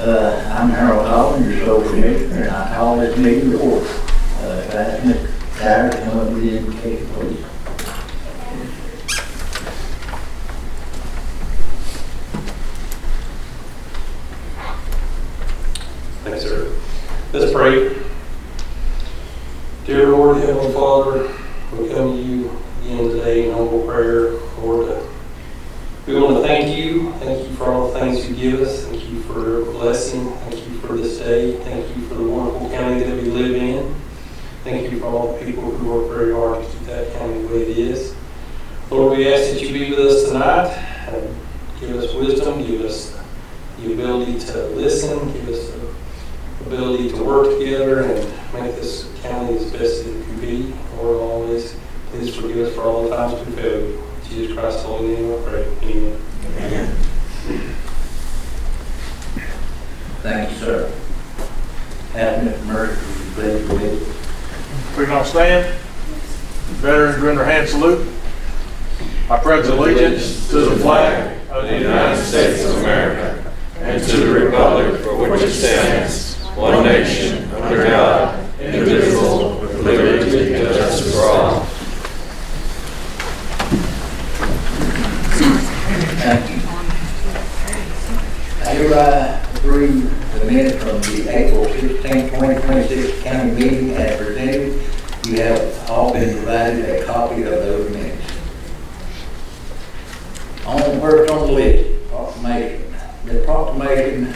I'm Harold Collins, your sole commissioner, and I call this meeting to order. Can I ask Mr. Dyer to come up with the invocation, please? Thanks, sir. Let's pray. Dear Lord, Heavenly Father, we come to you again today in humble prayer. Lord, we want to thank you. Thank you for all the things you give us. Thank you for your blessing. Thank you for this day. Thank you for the wonderful county that we live in. Thank you for all the people who work very hard to keep that county the way it is. Lord, we ask that you be with us tonight. And give us wisdom. Give us the ability to listen. Give us the ability to work together and make this county as best as it can be. Lord, always, please forgive us for all the times we failed you. In Jesus Christ's holy name I pray. Amen. Amen. Thank you, sir. Ask Mr. Murray to please read. We're going to stand. Veterans render hand salute. I pledge allegiance to the flag of the United States of America and to the republic for which it stands, one nation, under God, indivisible, with liberty and justice for all. Thank you. I hereby approve the minutes from the April 16, 2026 county meeting as presented. You have all been provided a copy of those minutes. First on the list, proclamation. The proclamation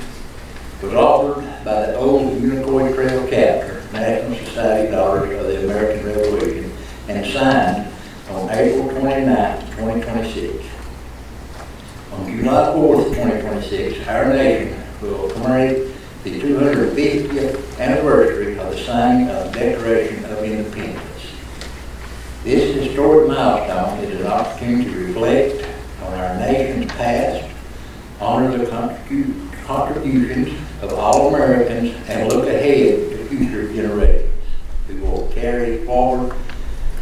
was authored by the Old Unicoi Trail Chapter, National Society Daughters of the American Revolution, and signed on April 29, 2026. On July 4th, 2026, our nation will commemorate the 250th anniversary of the signing of the Declaration of Independence. This historic milestone is an opportunity to reflect on our nation's past, honor the contributions of all Americans, and look ahead to future generations who will carry forward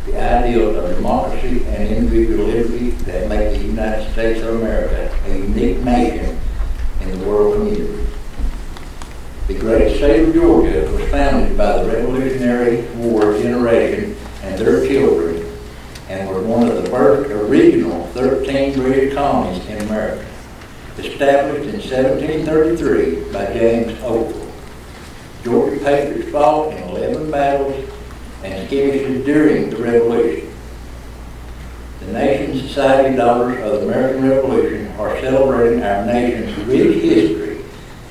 the ideals of democracy and individual liberty that make the United States of America a unique nation in the world community. The great state of Georgia was founded by the Revolutionary War generation and their children, and was one of the first original 13 British colonies in America, established in 1733 by James Ogle. Georgia patriots fought in 11 battles and skirmishes during the Revolution. The Nation Society Daughters of the American Revolution are celebrating our nation's rich history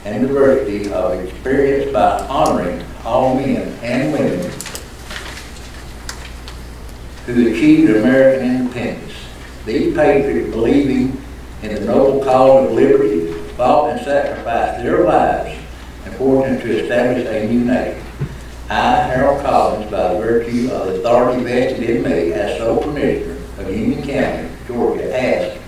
and diversity of experience by honoring all men and women who achieved American independence. These patriots, believing in the noble cause of liberty, fought and sacrificed their lives in fortune to establish a new nation. I, Harold Collins, by the virtue of the authority vested in me as sole commissioner of Union County, Georgia, ask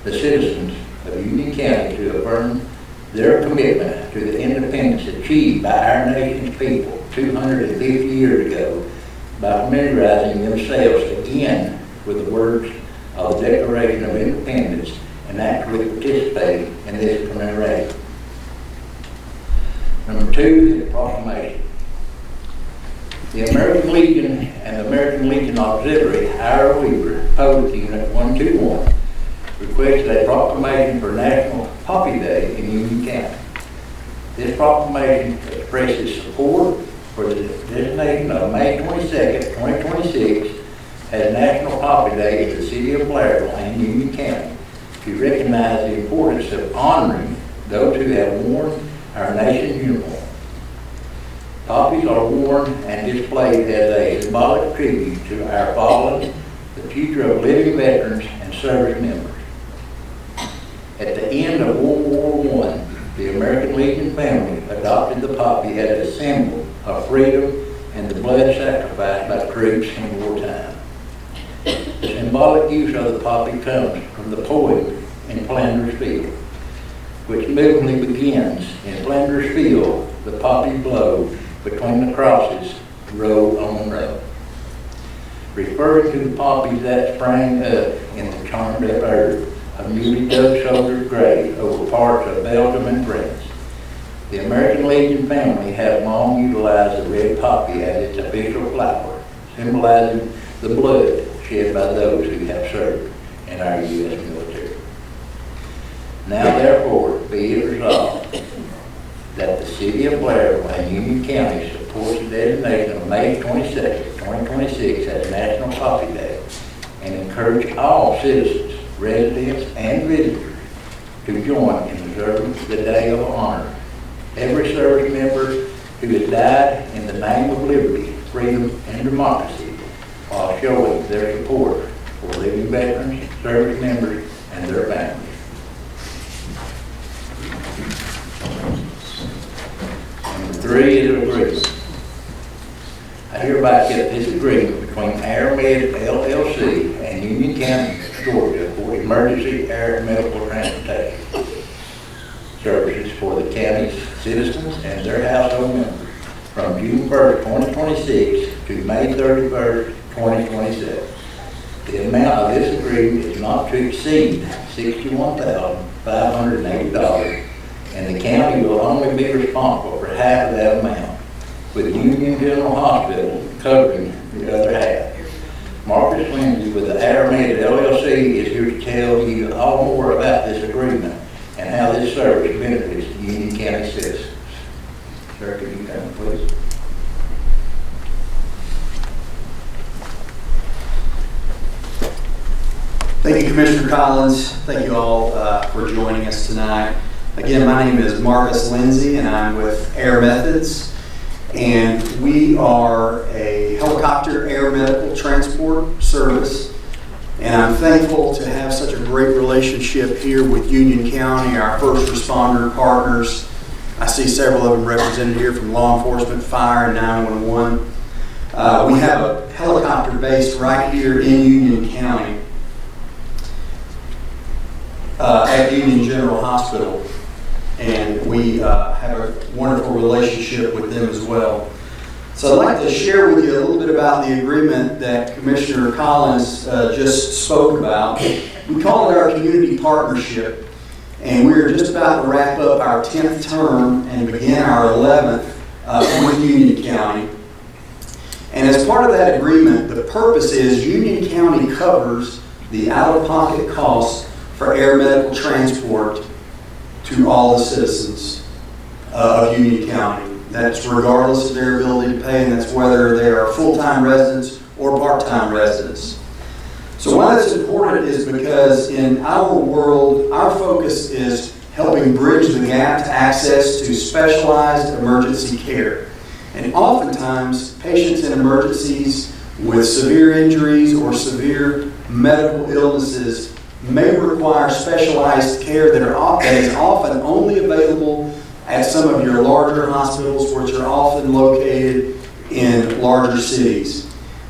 the citizens of Union County to affirm their commitment to the independence achieved by our nation's people 250 years ago by familiarizing themselves again with the words of the Declaration of Independence and actively participating in this commemoration. Number 2 is proclamation. The American Legion and the American Legion Auxiliary Ira Weaver, Post Unit 121, requested a proclamation for National Poppy Day in Union County. This proclamation expresses support for the designation of May 22nd, 2026 as National Poppy Day in the city of Blairville and Union County to recognize the importance of honoring those who have worn our nation's uniform. Poppies are worn and displayed as a symbolic tribute to our fallen, the future of living veterans and service members. At the end of World War I, the American Legion family adopted the poppy as a symbol of freedom and the blood sacrificed by troops in wartime. The symbolic use of the poppy comes from the poem in Flanders Field, which movingly begins, "In Flanders Field, the poppies blow, between the crosses, row on row," referring to the poppies that sprang up in the charmed up earth of newly dug soldiers' graves over parts of Belgium and France. The American Legion family has long utilized the red poppy as its official flower, symbolizing the blood shed by those who have served in our U.S. military. Now therefore be it resolved that the city of Blairville and Union County supports the designation of May 22nd, 2026 as National Poppy Day, and encourage all citizens, residents, and visitors to join in observing the Day of Honor. Every service member who has died in the name of liberty, freedom, and democracy, while showing their support for living veterans, service members, and their families. Number 3 is agreement. I hereby accept this agreement between AirMed LLC and Union County, Georgia for emergency air medical transportation services for the county's citizens and their household members from June 1st, 2026 to May 31st, 2027. The amount of this agreement is not to exceed $61,580, and the county will only be responsible for half of that amount, with Union General Hospital covering the other half. Marcus Lindsay with the AirMed LLC is here to tell you all more about this agreement and how this service benefits the Union County citizens. Sir, could you come, please? Thank you, Commissioner Collins. Thank you all for joining us tonight. Again, my name is Marcus Lindsay, and I'm with Air Methods. And we are a helicopter air medical transport service. And I'm thankful to have such a great relationship here with Union County, our first responder partners. I see several of them represented here from law enforcement, fire, and 911. We have a helicopter based right here in Union County at Union General Hospital. And we have a wonderful relationship with them as well. So I'd like to share with you a little bit about the agreement that Commissioner Collins just spoke about. We call it our community partnership, and we're just about to wrap up our 10th term and begin our 11th with Union County. And as part of that agreement, the purpose is Union County covers the out-of-pocket costs for air medical transport to all the citizens of Union County. That's regardless of their ability to pay, and that's whether they are full-time residents or part-time residents. So why that's important is because in our world, our focus is helping bridge the gap to access to specialized emergency care. And oftentimes, patients in emergencies with severe injuries or severe medical illnesses may require specialized care that is often only available at some of your larger hospitals, which are often located in larger cities.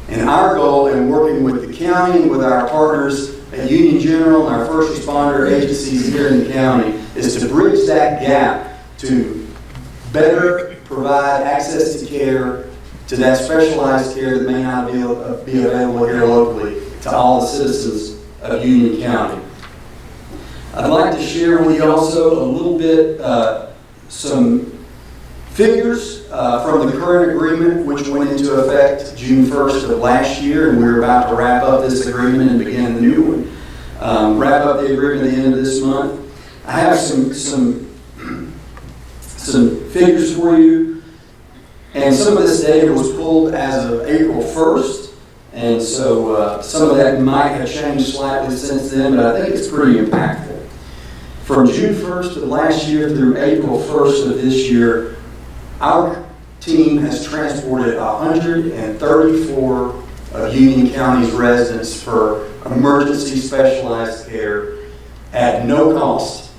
And our goal in working with the county and with our partners at Union General and our first responder agencies here in the county is to bridge that gap to better provide access to care, to that specialized care that may not be available here locally to all the citizens of Union County. I'd like to share with you also a little bit some figures from the current agreement, which went into effect June 1st of last year, and we're about to wrap up this agreement and begin the new one. Wrap up the agreement at the end of this month. I have some figures for you, and some of this data was pulled as of April 1st. And so some of that might have changed slightly since then, but I think it's pretty impactful. From June 1st of last year through April 1st of this year, our team has transported 134 of Union County's residents for emergency specialized care at no cost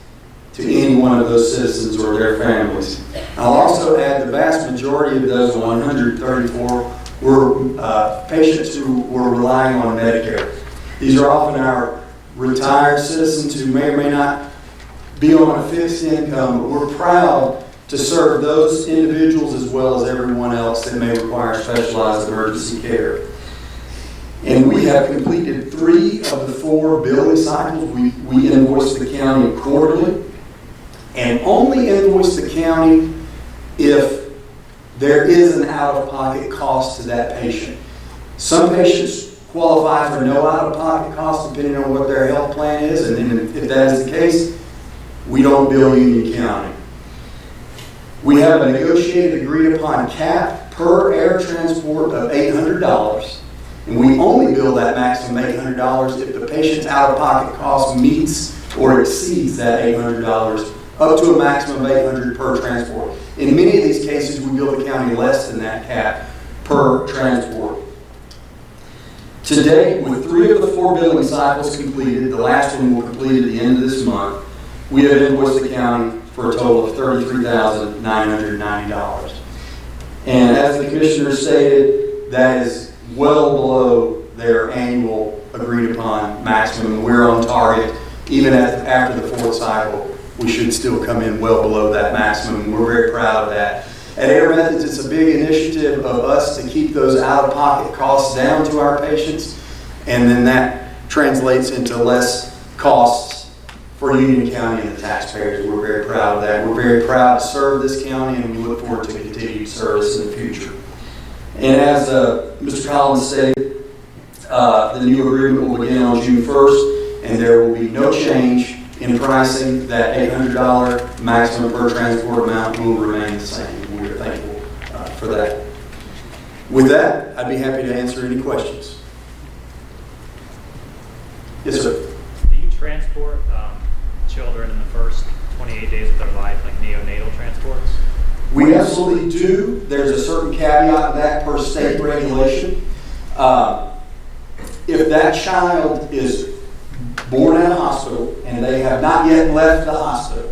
to any one of those citizens or their families. I'll also add the vast majority of those 134 were patients who were relying on Medicare. These are often our retired citizens who may or may not be on a fixed income, but we're proud to serve those individuals as well as everyone else that may require specialized emergency care. And we have completed 3 of the 4 billing cycles. We invoice the county quarterly. and only invoice the county if there is an out-of-pocket cost to that patient. Some patients qualify for no out-of-pocket cost depending on what their health plan is, and then if that is the case, we don't bill Union County. We have a negotiated, agreed upon cap per air transport of $800, and we only bill that maximum $800 if the patient's out-of-pocket cost meets or exceeds that $800, up to a maximum of $800 per transport. In many of these cases, we bill the county less than that cap per transport. To date, with 3 of the 4 billing cycles completed, the last one will complete at the end of this month, we have invoiced the county for a total of $33,990. And as the commissioner stated, that is well below their annual agreed upon maximum. We're on target. Even after the 4th cycle, we should still come in well below that maximum. We're very proud of that. At Air Methods, it's a big initiative of us to keep those out-of-pocket costs down to our patients, and then that translates into less costs for Union County and the taxpayers. We're very proud of that. We're very proud to serve this county, and we look forward to continued service in the future. And as Mr. Collins stated, the new agreement will begin on June 1st, and there will be no change in pricing. That $800 maximum per transport amount will remain the same. We are thankful for that. With that, I'd be happy to answer any questions. Yes, sir. Do you transport children in the first 28 days of their life, like neonatal transports? We absolutely do. There's a certain caveat to that per state regulation. If that child is born in a hospital and they have not yet left the hospital,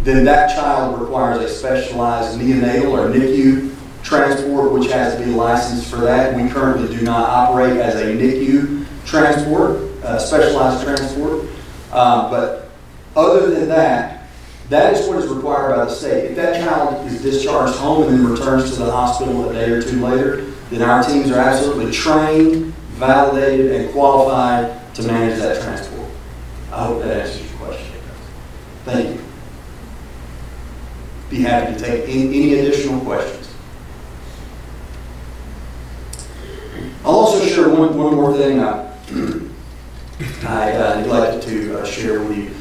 then that child requires a specialized neonatal or NICU transport, which has to be licensed for that. We currently do not operate as a NICU transport, specialized transport. But other than that, that is what is required by the state. If that child is discharged home and then returns to the hospital a day or 2 later, then our teams are absolutely trained, validated, and qualified to manage that transport. I hope that answers your question. Thank you. Be happy to take any additional questions. I'll also share one more thing I neglected to share with you.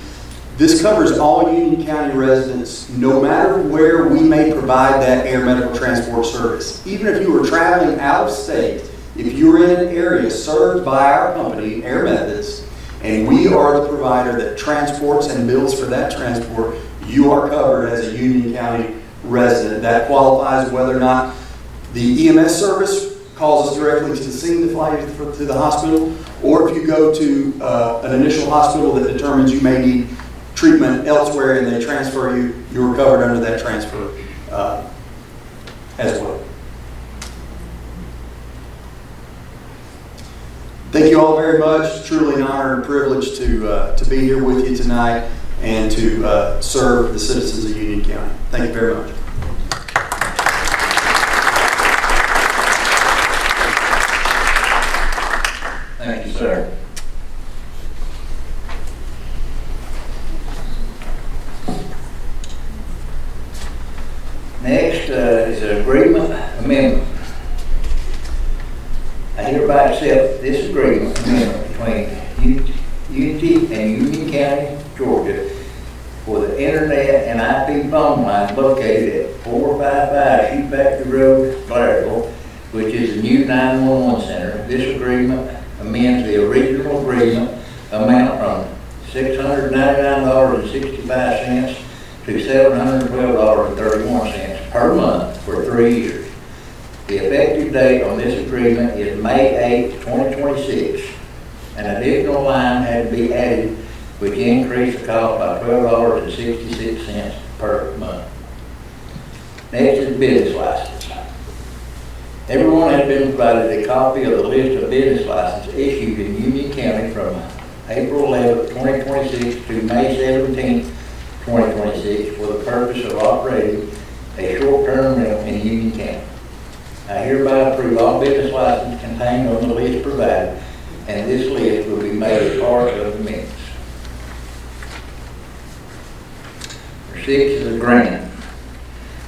This covers all Union County residents, no matter where we may provide that air medical transport service. Even if you were traveling out of state, if you're in an area served by our company, Air Methods, and we are the provider that transports and bills for that transport, you are covered as a Union County resident. That qualifies whether or not the EMS service calls us directly to the scene to fly you to the hospital, or if you go to an initial hospital that determines you may need treatment elsewhere and they transfer you, you're covered under that transfer as well. Thank you all very much. It's truly an honor and privilege to be here with you tonight and to serve the citizens of Union County. Thank you very much. Thank you, sir. Next is an agreement amendment. I hereby accept this agreement amendment between Unity and Union County, Georgia, for the internet and IP phone line located at 455 Shootback Road, Blairsville, which is the new 911 center. This agreement amends the original agreement amount from $699.65 to $712.31 per month for 3 years. The effective date on this agreement is May 8, 2026. An additional line had to be added, which increased the cost by $12.66 per month. Next is business license. Everyone has been provided a copy of the list of business licenses issued in Union County from April 11, 2026 to May 17, 2026 for the purpose of operating a short-term rental in Union County. I hereby approve all business licenses contained on the list provided, and this list will be made a part of the minutes. 6 is a grant.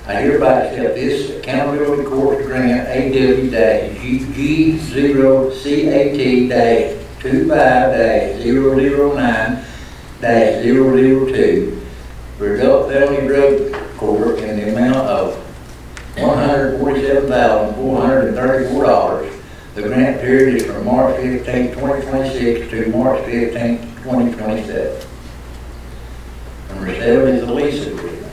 I hereby accept this accountability course grant AW-G0CAT-25-009-002 for adult felony drug court in the amount of $147,434. The grant period is from March 15, 2026 to March 15, 2027. Number 7 is the lease agreement.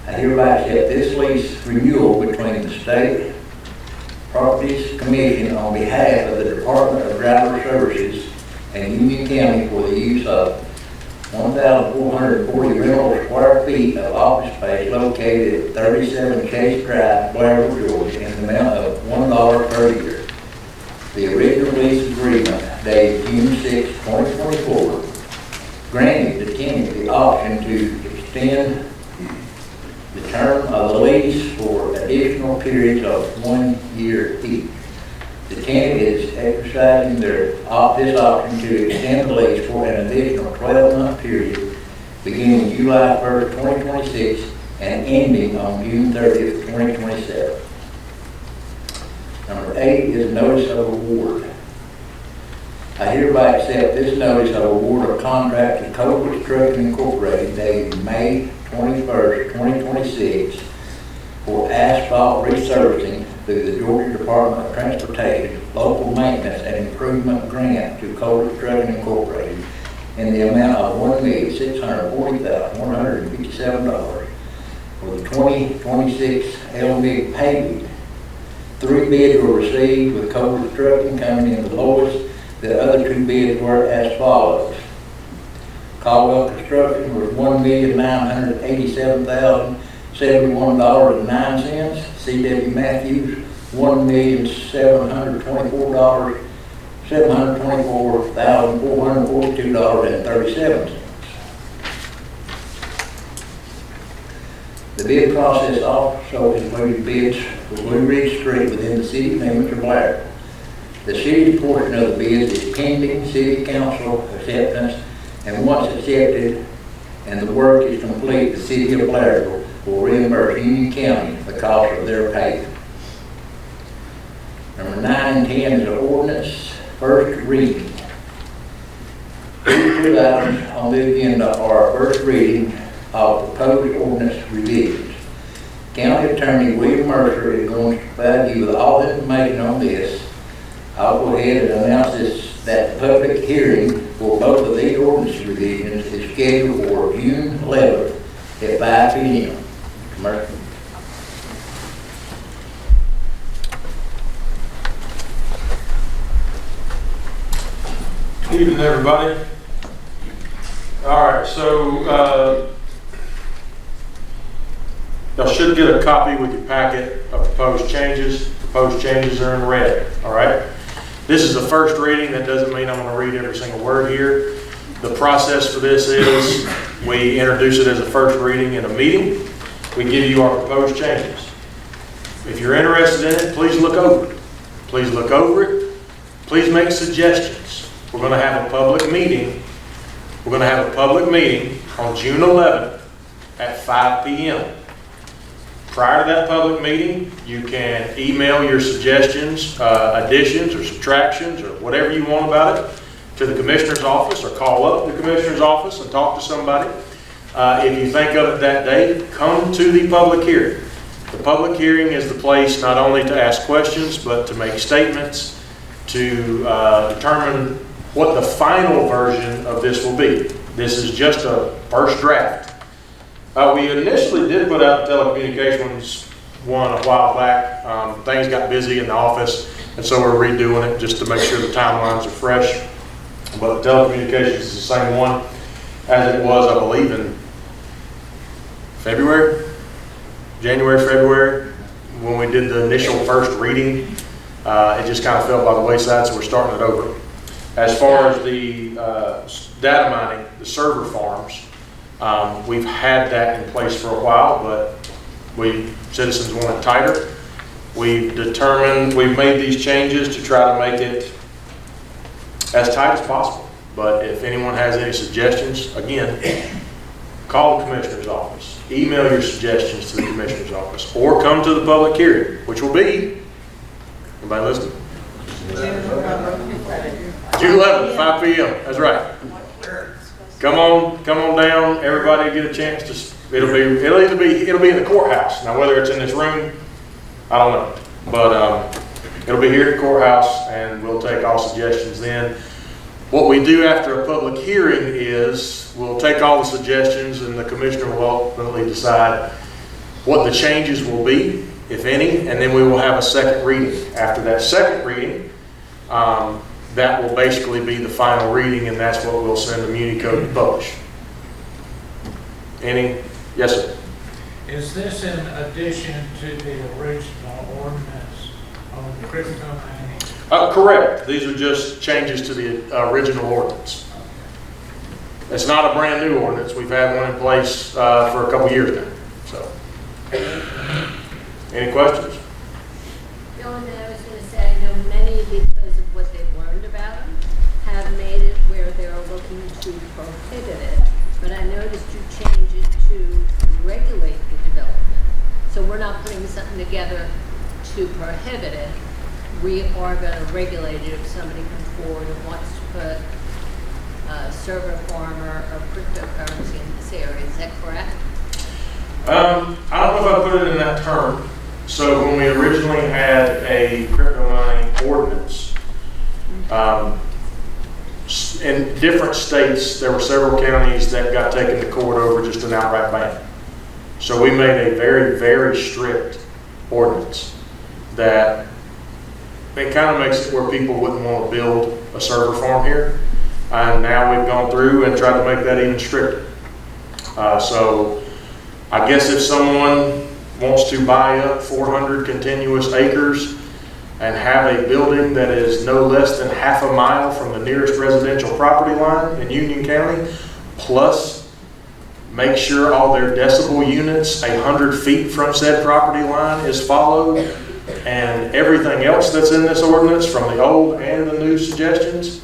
I hereby accept this lease renewal between the State Properties Commission on behalf of the Department of Driver Services and Union County for the use of 1,440 rental square feet of office space located at 37 Chase Drive, Blairville, Georgia, in the amount of $1 per year. The original lease agreement dated June 6, 2024, granted the tenant the option to extend the term of the lease for additional periods of 1 year each. The tenant is exercising this option to extend the lease for an additional 12-month period beginning July 1st, 2026 and ending on June 30th, 2027. Number 8 is notice of award. I hereby accept this notice of award of contract to Cole Construction Incorporated dated May 21st, 2026 for asphalt resurfacing through the Georgia Department of Transportation Local Maintenance and Improvement Grant to Cole Construction Incorporated in the amount of $1,640,157 for the 2026 LMIG paving. 3 bids were received, with Cole Construction coming in the lowest. The other 2 bids were as follows. Caldwell Construction was $1,987,071.09. C.W. Matthews, $1,724,442.37. The bid process also included bids for Blue Ridge Street within the city limits of Blairville. The city portion of the bid is pending city council acceptance, and once accepted and the work is complete, the city of Blairville will reimburse Union County the cost of their payment. Number 9 and 10 is an ordinance first reading. These 2 items on the agenda are first reading of proposed ordinance revisions. County Attorney William Mercer is going to provide you with all the information on this. I'll go ahead and announce that the public hearing for both of these ordinance revisions is scheduled for June 11th at 5 p.m. Mercer. Good evening, everybody. All right, so y'all should get a copy with your packet of proposed changes. Proposed changes are in red, all right? This is the first reading. That doesn't mean I'm going to read every single word here. The process for this is we introduce it as a first reading in a meeting. We give you our proposed changes. If you're interested in it, please look over it. Please look over it. Please make suggestions. We're going to have a public meeting. We're going to have a public meeting on June 11th at 5 p.m. Prior to that public meeting, you can email your suggestions, additions or subtractions or whatever you want about it to the Commissioner's office, or call up the Commissioner's office and talk to somebody. If you think of it that day, come to the public hearing. The public hearing is the place not only to ask questions, but to make statements, to determine what the final version of this will be. This is just a first draft. We initially did put out the telecommunications one a while back. Things got busy in the office, and so we're redoing it just to make sure the timelines are fresh. But the telecommunications is the same one as it was, I believe, in January, February, when we did the initial first reading. It just kind of fell by the wayside, so we're starting it over. As far as the data mining, the server farms, we've had that in place for a while, but citizens want it tighter. We've made these changes to try to make it as tight as possible. But if anyone has any suggestions, again, call the commissioner's office, email your suggestions to the commissioner's office, or come to the public hearing, which will be, anybody listening? June 11th, 5 p.m. That's right. Come on down. Everybody get a chance to. It'll be in the courthouse. Now, whether it's in this room, I don't know, but it'll be here at the courthouse, and we'll take all suggestions then. What we do after a public hearing is we'll take all the suggestions, and the commissioner will ultimately decide what the changes will be, if any, and then we will have a second reading. After that second reading, that will basically be the final reading, and that's what we'll send the Muni Code to publish. Any? Yes, sir. Is this in addition to the original ordinance on crypto mining? Correct. These are just changes to the original ordinance. It's not a brand new ordinance. We've had one in place for a couple years now. So, any questions? The only thing I was going to say, I know many, because of what they've learned about them, have made it where they're looking to prohibit it. But I noticed you changed it to regulate the development. So we're not putting something together to prohibit it. We are going to regulate it if somebody comes forward and wants to put a server farm or cryptocurrency in this area. Is that correct? I don't know if I put it in that term. So when we originally had a crypto mining ordinance, in different states, there were several counties that got taken to court over just an outright ban. So we made a very, very strict ordinance that it kind of makes it where people wouldn't want to build a server farm here. And now we've gone through and tried to make that even stricter. So I guess if someone wants to buy up 400 continuous acres and have a building that is no less than half a mile from the nearest residential property line in Union County, plus make sure all their decibel units 100 feet from said property line is followed, and everything else that's in this ordinance from the old and the new suggestions,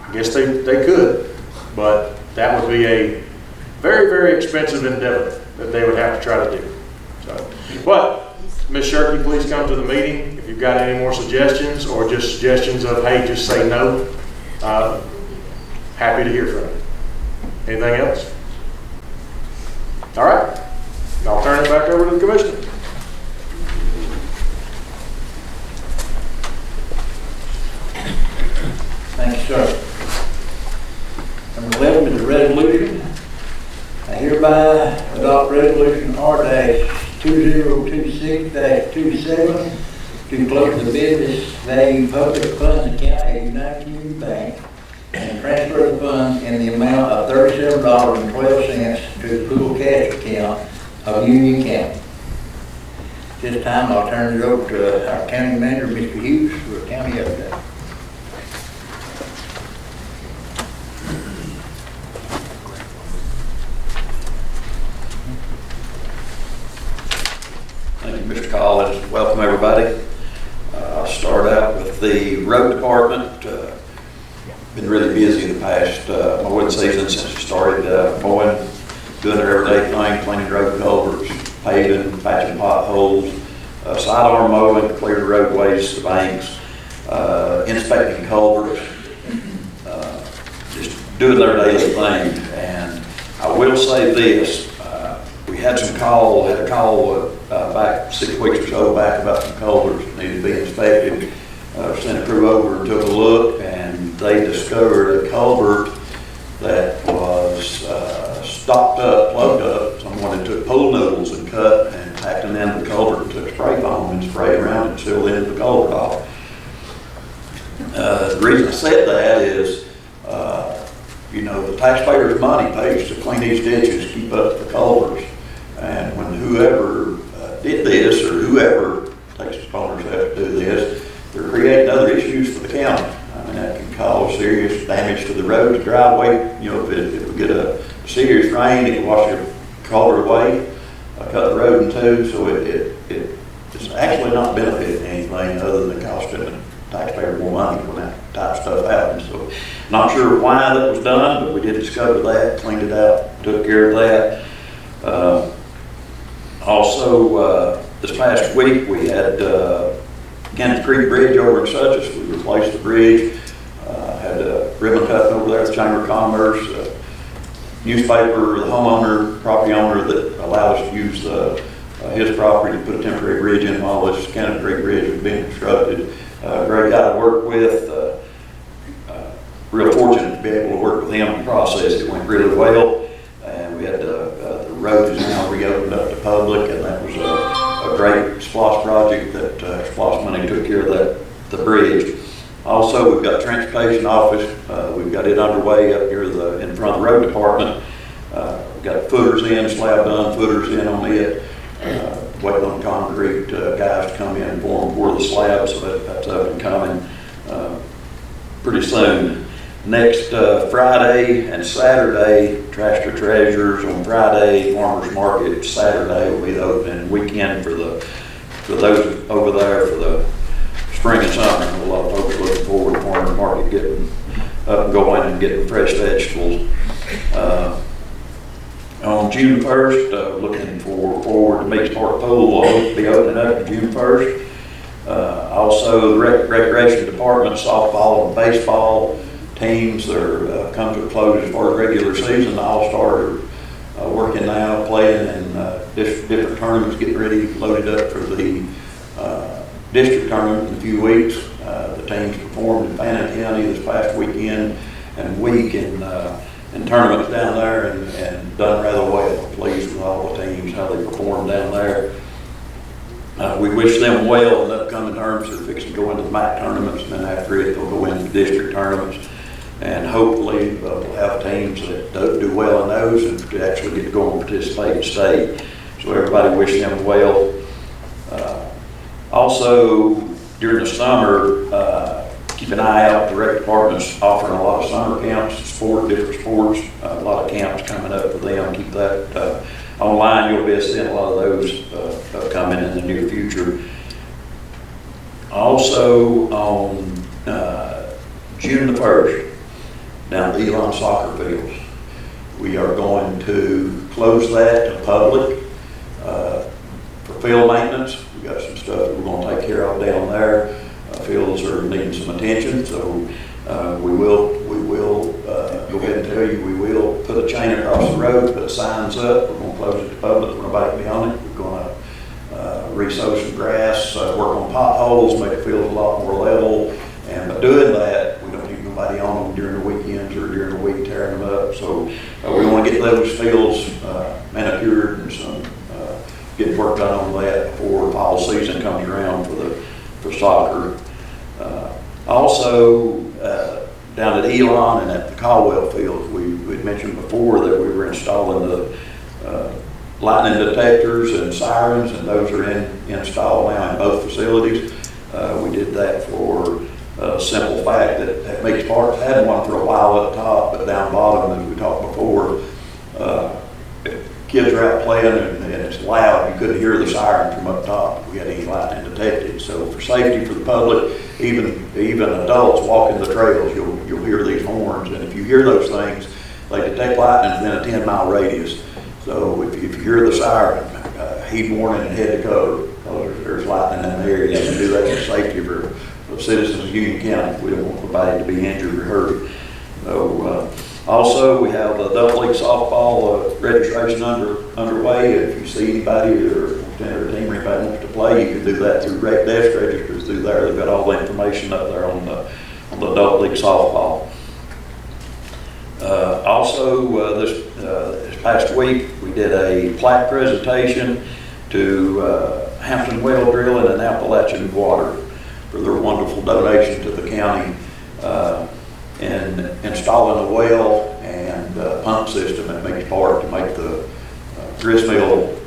I guess they could, but that would be a very, very expensive endeavor that they would have to try to do. So, but Ms. Shirky, please come to the meeting if you've got any more suggestions, or just suggestions of, hey, just say no. Happy to hear from you. Anything else? All right. I'll turn it back over to the commissioner. Thank you, sir. Number 11 is a resolution. I hereby adopt resolution R-2026-27 to close the business value public funds account at United Community Bank and transfer the funds in the amount of $37.12 to the pool cash account of Union County. This time I'll turn it over to our county manager, Mr. Hughes, for a county update. Thank you, Mr. Collins. Welcome, everybody. I'll start out with the road department. Been really busy the past mowing season since we started mowing, doing their everyday thing, cleaning road culverts, paving, patching potholes, sidearm mowing, clearing roadways, the banks, inspecting culverts, just doing their daily thing. And I will say this. We had a call back 6 weeks or so back about some culverts that needed to be inspected. Sent a crew over and took a look, and they discovered a culvert that was stopped up, plugged up. Someone had took pool noodles and cut and packed them into the culvert and took spray foam and sprayed around and sealed the end of the culvert off. The reason I said that is, the taxpayers' money pays to clean these ditches, keep up the culverts. And when whoever did this, or whoever takes it upon themselves to do this, they're creating other issues for the county. I mean, that can cause serious damage to the road, the driveway. If we get a serious rain, it can wash your culvert away, cut the road in two. So it's actually not benefiting anything other than costing the taxpayer more money when that type of stuff happens. So Not sure why that was done, but we did discover that, cleaned it out, took care of that. Also, this past week, we had Kansas Creek Bridge over in Suches. We replaced the bridge, had a ribbon cutting over there at the Chamber of Commerce, newspaper, the homeowner, property owner that allowed us to use his property to put a temporary bridge in while this Kansas Creek Bridge was being constructed. Great guy to work with. Real fortunate to be able to work with him in the process. It went really well, and we had the road is now reopened up to public, and that was a great SPLOST project that SPLOST money took care of the bridge. Also, we've got transportation office. We've got it underway up here in front of the road department. We've got footers in, slab done, footers in on it. Waiting on concrete guys to come in and pour the slab, so that's up and coming pretty soon. Next Friday and Saturday, Trash to Treasures on Friday, Farmers Market Saturday will be the opening weekend for those over there for the spring and summer. A lot of folks looking forward to Farmers Market getting up and going and getting fresh vegetables. On June 1st, looking forward to Meeks Park Pool will be opening up on June 1st. Also, the Recreation Department, softball and baseball teams are come to a close as far as regular season. The All-Star are working now, playing in different tournaments, getting ready, loaded up for the district tournament in a few weeks. The teams performed in Fannin County this past weekend and week in tournaments down there and done rather well. Pleased with all the teams, how they performed down there. We wish them well in the upcoming tournaments. They're fixing to go into the MAC tournaments, and then after it, they'll go into the district tournaments. And hopefully, we'll have teams that do well in those and to actually get to go and participate in state. So everybody wish them well. Also, during the summer, keep an eye out. The rec department's offering a lot of summer camps, different sports, a lot of camps coming up for them. Keep that online. You'll be seeing a lot of those coming in the near future. Also, on June the 1st, down at the Elon soccer fields, we are going to close that to public for field maintenance. We got some stuff that we're going to take care of down there. Fields are needing some attention, so we will go ahead and tell you, we will put a chain across the road, put signs up. We're going to close it to public. We're going to back beyond it. We're going to re-sow some grass, work on potholes, make the fields a lot more level. And by doing that, we don't need nobody on them during the weekends or during the week tearing them up. So we want to get those fields manicured and some get work done on that before fall season comes around for soccer. Also, down at Elon and at the Caldwell field, we'd mentioned before that we were installing the lightning detectors and sirens, and those are installed now in both facilities. We did that for a simple fact that Meeks Park had one for a while at the top, but down bottom, as we talked before, if kids are out playing and it's loud, you couldn't hear the siren from up top. We had any lightning detected. So for safety for the public, even adults walking the trails, you'll hear these horns, and if you hear those things, they detect lightning within a 10-mile radius. So if you hear the siren, heed warning and head to cover, because there's lightning in the area. You can do that for safety for citizens of Union County. We don't want anybody to be injured or hurt. So also, we have the Adult League softball registration underway. If you see anybody or enter a team or anybody wants to play, you can do that through Rec Desk registers through there. They've got all the information up there on the Adult League softball. Also, this past week, we did a plaque presentation to Hampton Well Drilling and Appalachian Water for their wonderful donation to the county in installing a well and pump system at Meeks Park to make the grist mill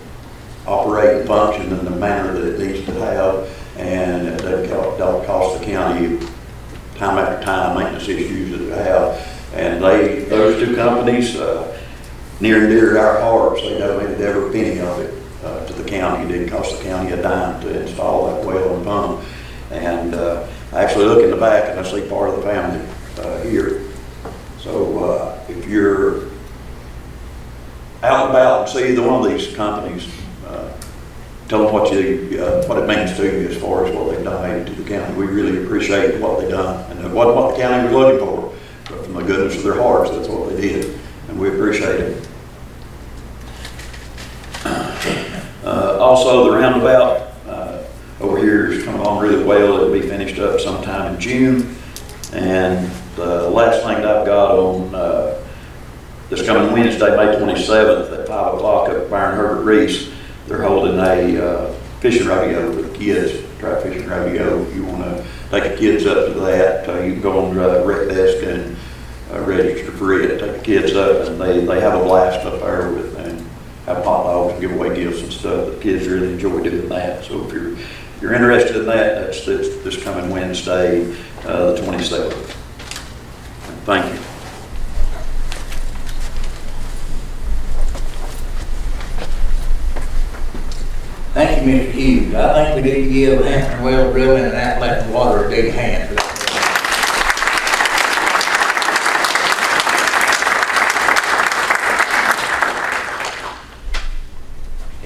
operate and function in the manner that it needs to have, and it don't cost the county time after time maintenance issues that they have. And those two companies, near and dear to our hearts, they donated every penny of it to the county. It didn't cost the county a dime to install that well and pump. And I actually look in the back and I see part of the family here you're out and about and see either one of these companies, tell them what it means to you as far as what they've donated to the county. We really appreciate what they've done, and it wasn't what the county was looking for, but from the goodness of their hearts, that's what they did, and we appreciate it. Also, the roundabout over here is coming along really well. It'll be finished up sometime in June. And the last thing that I've got on this coming Wednesday, May 27th at 5 o'clock at Byron Herbert Reese, they're holding a fishing rodeo for the kids, trout fishing rodeo. If you want to take the kids up to that, you can go on the rec desk and register for it. Take the kids up, and they have a blast up there with and have hot dogs and give away gifts and stuff. The kids really enjoy doing that. So if you're interested in that, that's this coming Wednesday, the 27th. Thank you. Thank you, Mr. Hughes. I think we need to give Hampton Well Drilling and Appalachian Water a big hand for that.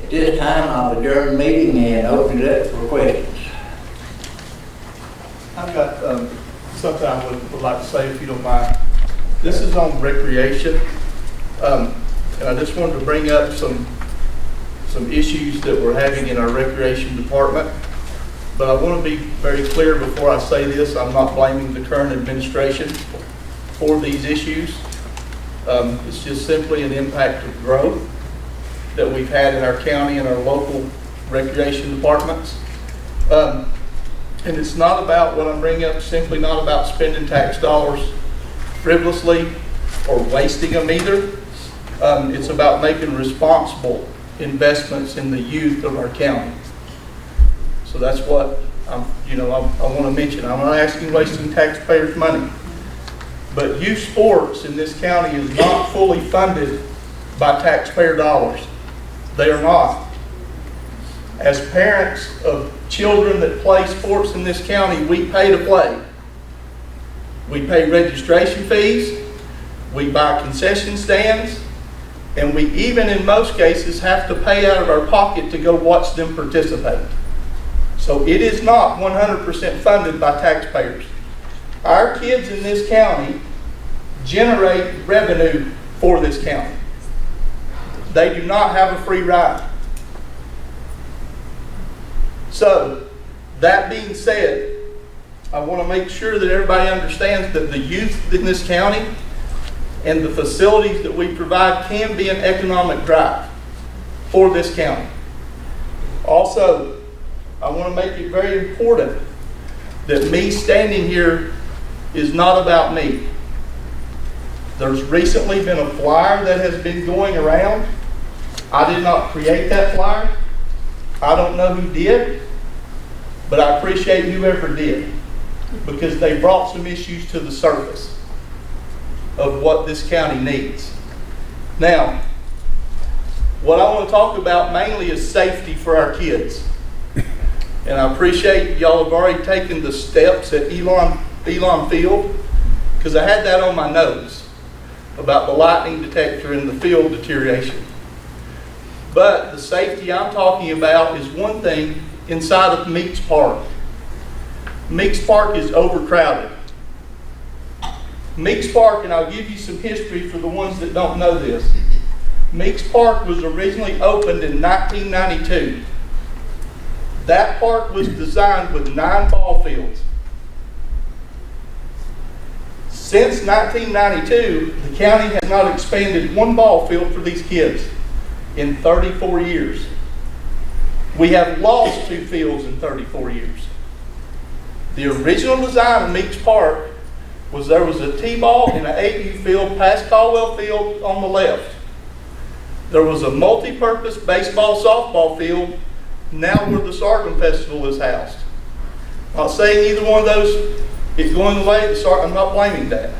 At this time, I'll adjourn the meeting and open it up for questions. I've got something I would like to say, if you don't mind. This is on recreation, and I just wanted to bring up some issues that we're having in our recreation department. But I want to be very clear before I say this. I'm not blaming the current administration for these issues. It's just simply an impact of growth that we've had in our county and our local recreation departments. And it's not about, what I'm bringing up, simply not about spending tax dollars frivolously or wasting them either. It's about making responsible investments in the youth of our county. So that's what I want to mention. I'm not asking wasting taxpayers' money. But youth sports in this county is not fully funded by taxpayer dollars. They are not. As parents of children that play sports in this county, we pay to play. We pay registration fees, we buy concession stands, and we even in most cases have to pay out of our pocket to go watch them participate. So it is not 100% funded by taxpayers. Our kids in this county generate revenue for this county. They do not have a free ride. So, that being said, I want to make sure that everybody understands that the youth in this county and the facilities that we provide can be an economic drive for this county. Also, I want to make it very important that me standing here is not about me. There's recently been a flyer that has been going around. I did not create that flyer. I don't know who did, but I appreciate whoever did, because they brought some issues to the surface of what this county needs. Now, what I want to talk about mainly is safety for our kids. And I appreciate y'all have already taken the steps at Elon Field, because I had that on my notes about the lightning detector and the field deterioration. But the safety I'm talking about is one thing inside of Meeks Park. Meeks Park is overcrowded. Meeks Park, and I'll give you some history for the ones that don't know this. Meeks Park was originally opened in 1992. That park was designed with 9 ball fields. Since 1992, the county has not expanded 1 ball field for these kids in 34 years. We have lost 2 fields in 34 years. The original design of Meeks Park was there was a T-ball and an 8U field past Caldwell Field on the left. There was a multi-purpose baseball, softball field now where the Sorghum Festival is housed. I'm not saying either one of those is going away. I'm not blaming that.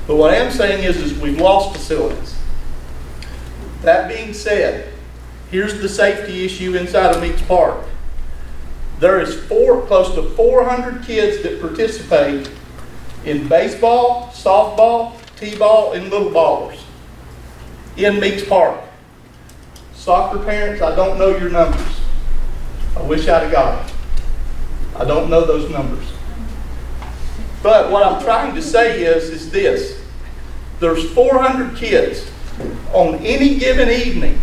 But what I am saying is we've lost facilities. That being said, here's the safety issue inside of Meeks Park. There is close to 400 kids that participate in baseball, softball, T-ball, and little ballers in Meeks Park. Soccer parents, I don't know your numbers. I wish I'd have got them. I don't know those numbers. But what I'm trying to say is this. There's 400 kids on any given evening.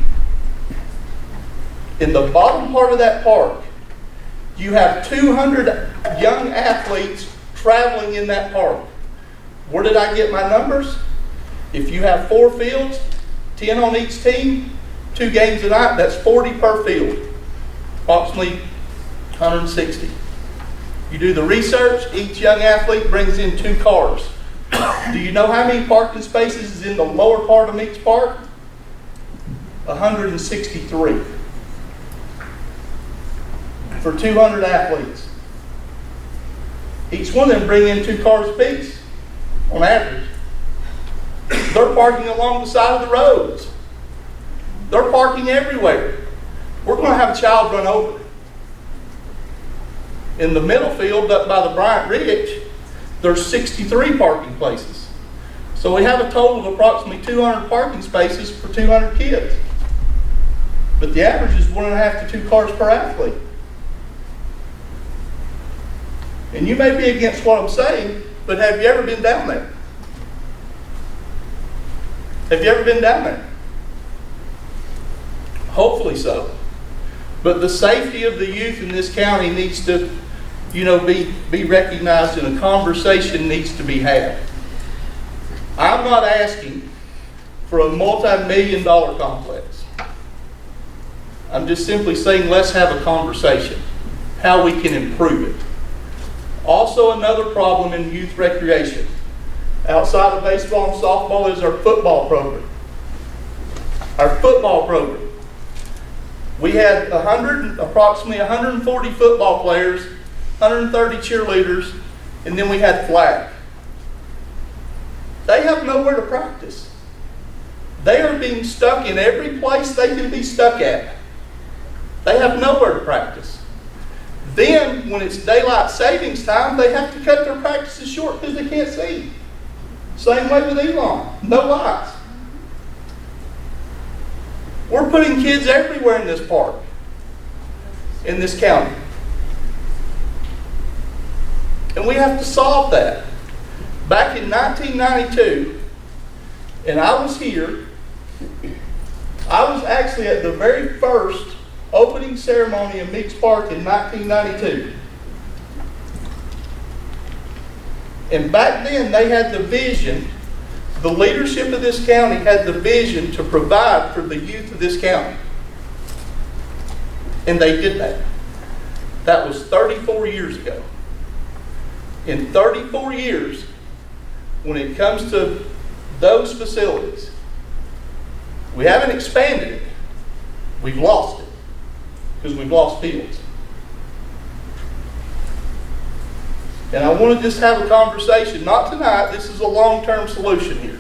In the bottom part of that park, you have 200 young athletes traveling in that park. Where did I get my numbers? If you have 4 fields, 10 on each team, 2 games a night, that's 40 per field. Approximately 160. You do the research, each young athlete brings in 2 cars. Do you know how many parking spaces is in the lower part of Meeks Park? 163. For 200 athletes. Each one of them bring in 2 cars apiece, on average. They're parking along the side of the roads. They're parking everywhere. We're going to have a child run over. In the middle field up by the Bryant Ridge, there's 63 parking places. So we have a total of approximately 200 parking spaces for 200 kids. But the average is 1.5 to 2 cars per athlete. And you may be against what I'm saying, but have you ever been down there? Have you ever been down there? Hopefully so. But the safety of the youth in this county needs to, be recognized, and a conversation needs to be had. I'm not asking for a multi-million-dollar complex. I'm just simply saying let's have a conversation, how we can improve it. Also, another problem in youth recreation, outside of baseball and softball, is our football program. Our football program. We had approximately 140 football players, 130 cheerleaders, and then we had flag. They have nowhere to practice. They are being stuck in every place they can be stuck at. They have nowhere to practice. Then, when it's daylight savings time, they have to cut their practices short because they can't see. Same way with Elon. No lights. We're putting kids everywhere in this park, in this county. And we have to solve that. Back in 1992, and I was here, I was actually at the very first opening ceremony in Meeks Park in 1992. And back then they had the vision, the leadership of this county had the vision to provide for the youth of this county. And they did that. That was 34 years ago. In 34 years, when it comes to those facilities, we haven't expanded it. We've lost it. Because we've lost fields. And I want to just have a conversation, not tonight, this is a long-term solution here.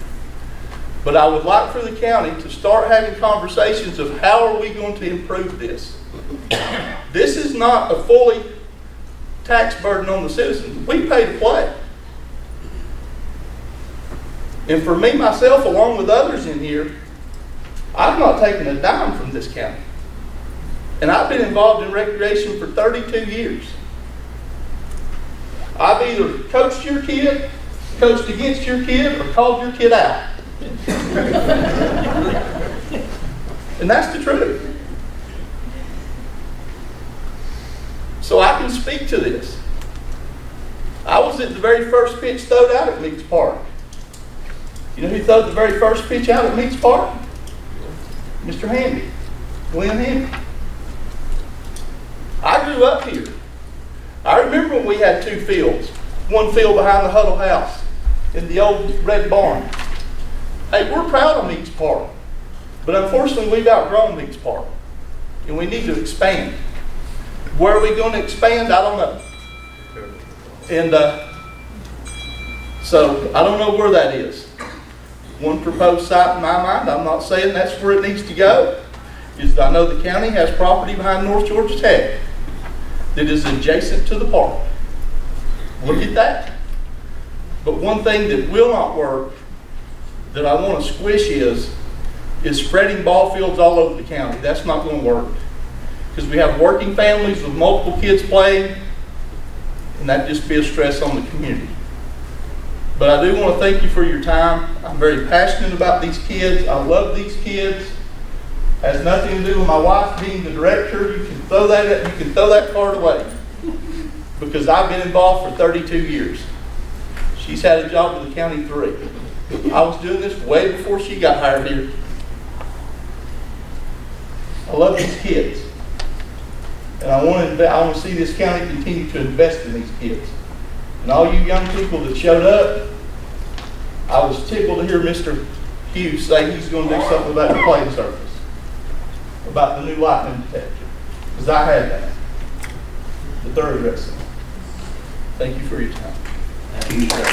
But I would like for the county to start having conversations of how are we going to improve this. This is not a fully tax burden on the citizens. We pay to play. And for me, myself, along with others in here, I've not taken a dime from this county. And I've been involved in recreation for 32 years. I've either coached your kid, coached against your kid, or called your kid out. And that's the truth. So I can speak to this. I was at the very first pitch thrown out at Meeks Park. You know who threw the very first pitch out at Meeks Park? Mr. Handy, Glenn Handy. I grew up here. I remember when we had 2 fields. One field behind the Huddle House in the old red barn. Hey, we're proud of Meeks Park. But unfortunately, we've outgrown Meeks Park. And we need to expand. Where are we going to expand? I don't know. And so I don't know where that is. One proposed site in my mind, I'm not saying that's where it needs to go, is I know the county has property behind North Georgia Tech that is adjacent to the park. Look at that. But one thing that will not work that I want to squish is spreading ball fields all over the county. That's not going to work. Because we have working families with multiple kids playing, and that just be a stress on the community. But I do want to thank you for your time. I'm very passionate about these kids. I love these kids. Has nothing to do with my wife being the director. You can throw that card away. Because I've been involved for 32 years. She's had a job with the county 3. I was doing this way before she got hired here. I love these kids. And I want to see this county continue to invest in these kids. And all you young people that showed up, I was tickled to hear Mr. Hughes say he's going to do something about the playing surface, about the new lightning detector. Because I had that. But they're addressing it. Thank you for your time. Thank you, sir.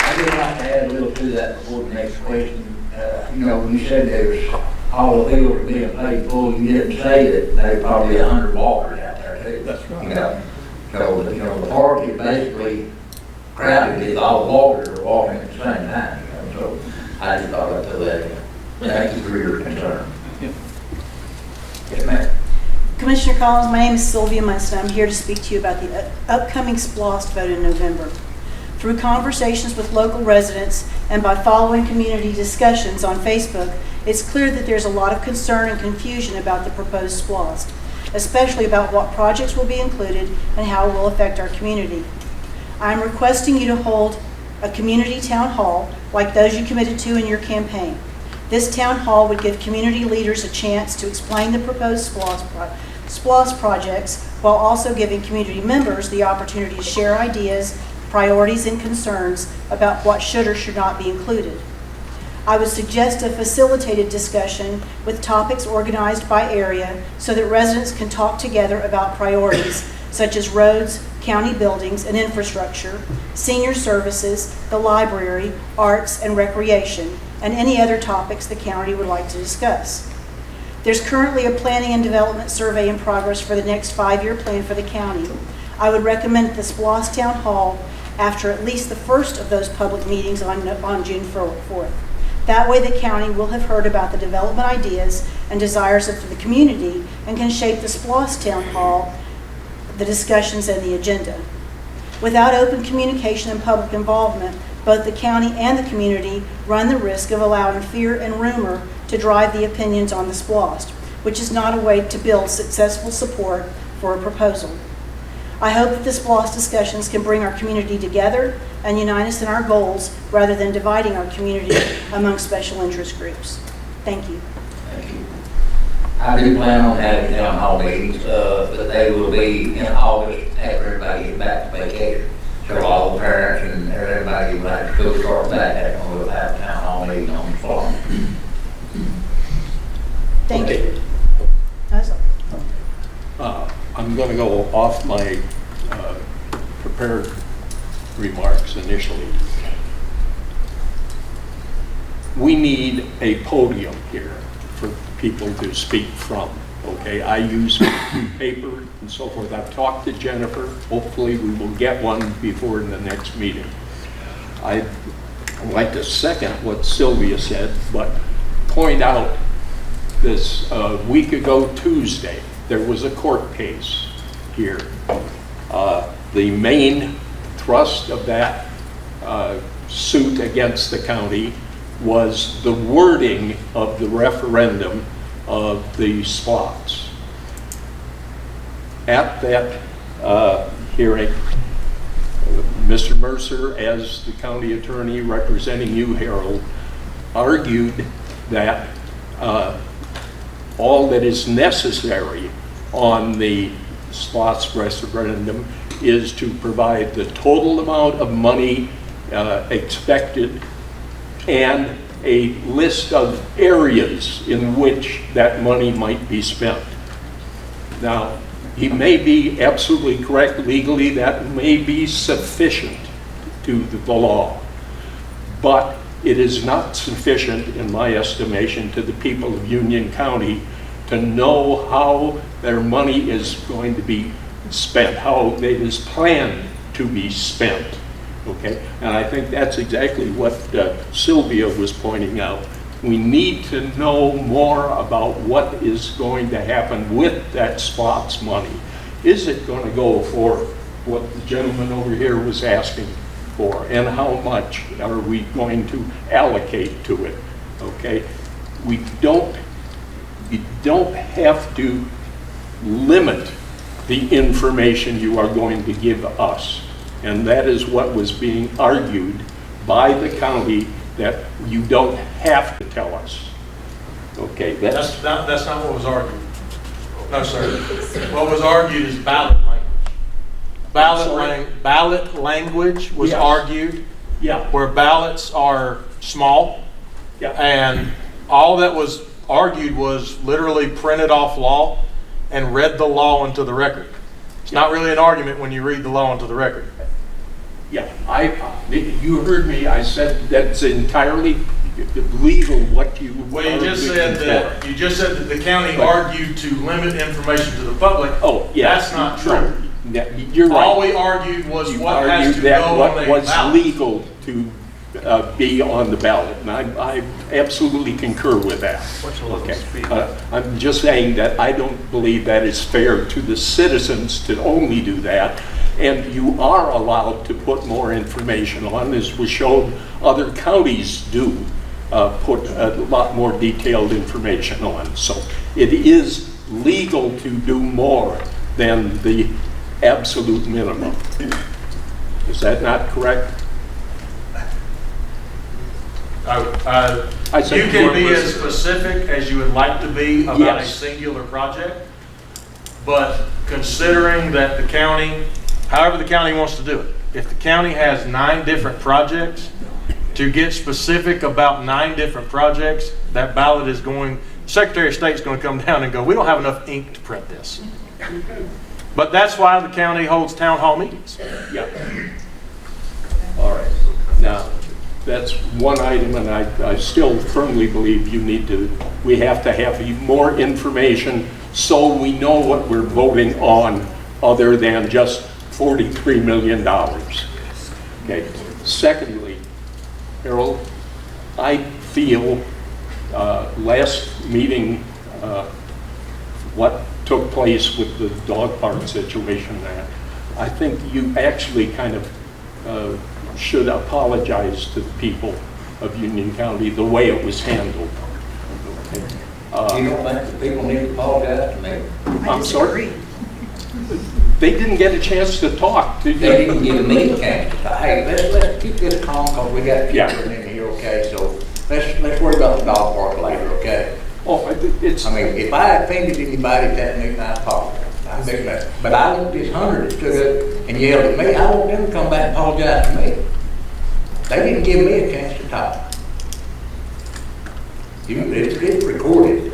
I'd just like to add a little to that before the next question. When you said there's all the fields being paid full, you didn't say that there's probably 100 walkers out there too. That's right. So the park is basically crowded with all the walkers are walking at the same time. So I just thought I'd throw that in. Thank you for your concern. Yes, ma'am. Commissioner Collins, my name is Sylvia Mustin. I'm here to speak to you about the upcoming SPLOST vote in November. Through conversations with local residents and by following community discussions on Facebook, it's clear that there's a lot of concern and confusion about the proposed SPLOST, especially about what projects will be included and how it will affect our community. I'm requesting you to hold a community town hall like those you committed to in your campaign. This town hall would give community leaders a chance to explain the proposed SPLOST projects while also giving community members the opportunity to share ideas, priorities, and concerns about what should or should not be included. I would suggest a facilitated discussion with topics organized by area so that residents can talk together about priorities such as roads, county buildings and infrastructure, senior services, the library, arts and recreation, and any other topics the county would like to discuss. There's currently a planning and development survey in progress for the next 5-year plan for the county. I would recommend the SPLOST Town Hall after at least the first of those public meetings on June 4th. That way the county will have heard about the development ideas and desires of the community and can shape the SPLOST Town Hall, the discussions and the agenda. Without open communication and public involvement, both the county and the community run the risk of allowing fear and rumor to drive the opinions on the SPLOST, which is not a way to build successful support for a proposal. I hope that the SPLOST discussions can bring our community together and unite us in our goals rather than dividing our community among special interest groups. Thank you. Thank you. I do plan on having town hall meetings, but they will be in August after everybody gets back to vacation. So all the parents and everybody will have to go start back, and we'll have a town hall meeting on the floor. Thank you. I'm going to go off my prepared remarks initially. We need a podium here for people to speak from, okay? I use paper and so forth. I've talked to Jennifer. Hopefully we will get one before the next meeting. I'd like to second what Sylvia said, but point out this week ago Tuesday, there was a court case here. The main thrust of that suit against the county was the wording of the referendum of the SPLOST. At that hearing, Mr. Mercer, as the county attorney representing you, Harold, argued that all that is necessary on the SPLOST referendum is to provide the total amount of money expected and a list of areas in which that money might be spent. Now, he may be absolutely correct legally, that may be sufficient to the law, but it is not sufficient, in my estimation, to the people of Union County to know how their money is going to be spent, how it is planned to be spent, okay? And I think that's exactly what Sylvia was pointing out. We need to know more about what is going to happen with that SPOTS money. Is it going to go for what the gentleman over here was asking for, and how much are we going to allocate to it, okay? We don't have to limit the information you are going to give us. And that is what was being argued by the county, that you don't have to tell us. Okay, That's not what was argued. No, sir. What was argued is ballot language. Ballot language was Yes. argued, Yeah, where ballots are small. yeah, And all that was argued was literally printed off law and read the law into the record. It's not really an argument when you read the law into the record. yeah. You heard me, I said that's entirely legal what you. Well, you just said that the county But- argued to limit information to the public. Oh, yeah. That's not true. Yeah, you're right. All we argued was You what has argued to that go what on a was ballot. legal to be on the ballot, and I absolutely concur with that. Okay. I'm just saying that I don't believe that is fair to the citizens to only do that, and you are allowed to put more information on, as was showed other counties do put a lot more detailed information on. So it is legal to do more than the absolute minimum. Is that not correct? I said You can be more- as specific as you would like to be about a Yes. singular project, but considering that the county, however the county wants to do it, if the county has 9 different projects, to get specific about 9 different projects, that ballot is going, Secretary of State's going to come down and go, we don't have enough ink to print this. But that's why the county holds town hall meetings. Yeah. All right. Now, that's one item, and I still firmly believe we have to have more information so we know what we're voting on, other than just $43 million. Okay. Secondly, Harold, I feel last meeting, what took place with the dog park situation there, I think you actually kind of should apologize to the people of Union County the way it was handled. You don't think the people need to apologize to me? I'm sorry? They didn't get a chance to talk. They didn't give me a chance to say, hey, let's keep this calm, because we got Yeah. people in here, okay? So let's worry about the dog park later, okay? Oh, it's, I mean, if I offended anybody at that meeting, I apologize. I admit that. But I want this 100 that stood up and yelled at me, I want them to come back and apologize to me. They didn't give me a chance to talk. It's recorded.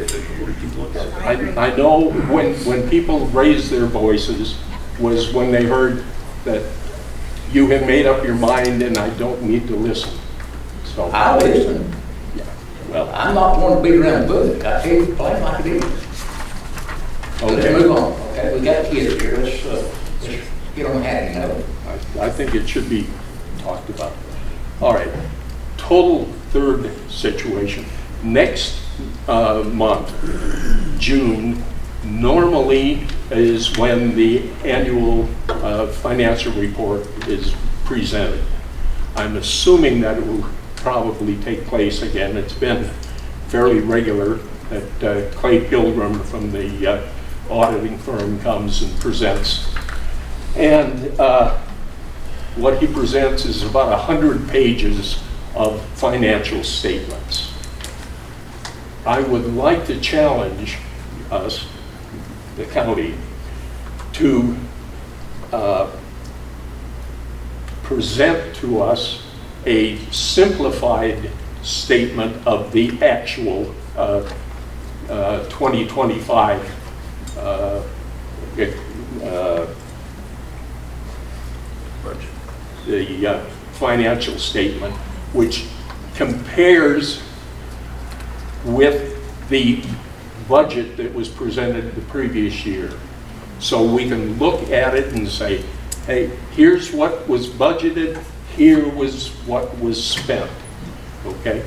I know when people raised their voices was when they heard that you have made up your mind and I don't need to listen. So, I listen. yeah, well, I'm not going to beat around the bush. I tell you plain like it is. Let's okay. move on, okay? We got kids here. Let's get on hat, you know. I think it should be talked about. All right, total third situation. Next month, June, normally is when the annual financial report is presented. I'm assuming that it will probably take place again. It's been fairly regular that Clay Pilgrim from the auditing firm comes and presents. And what he presents is about 100 pages of financial statements. I would like to challenge us, the county, to present to us a simplified statement of the actual 2025 the financial statement, which compares with the budget that was presented the previous year. so we can look at it and say, hey, here's what was budgeted, here was what was spent, okay?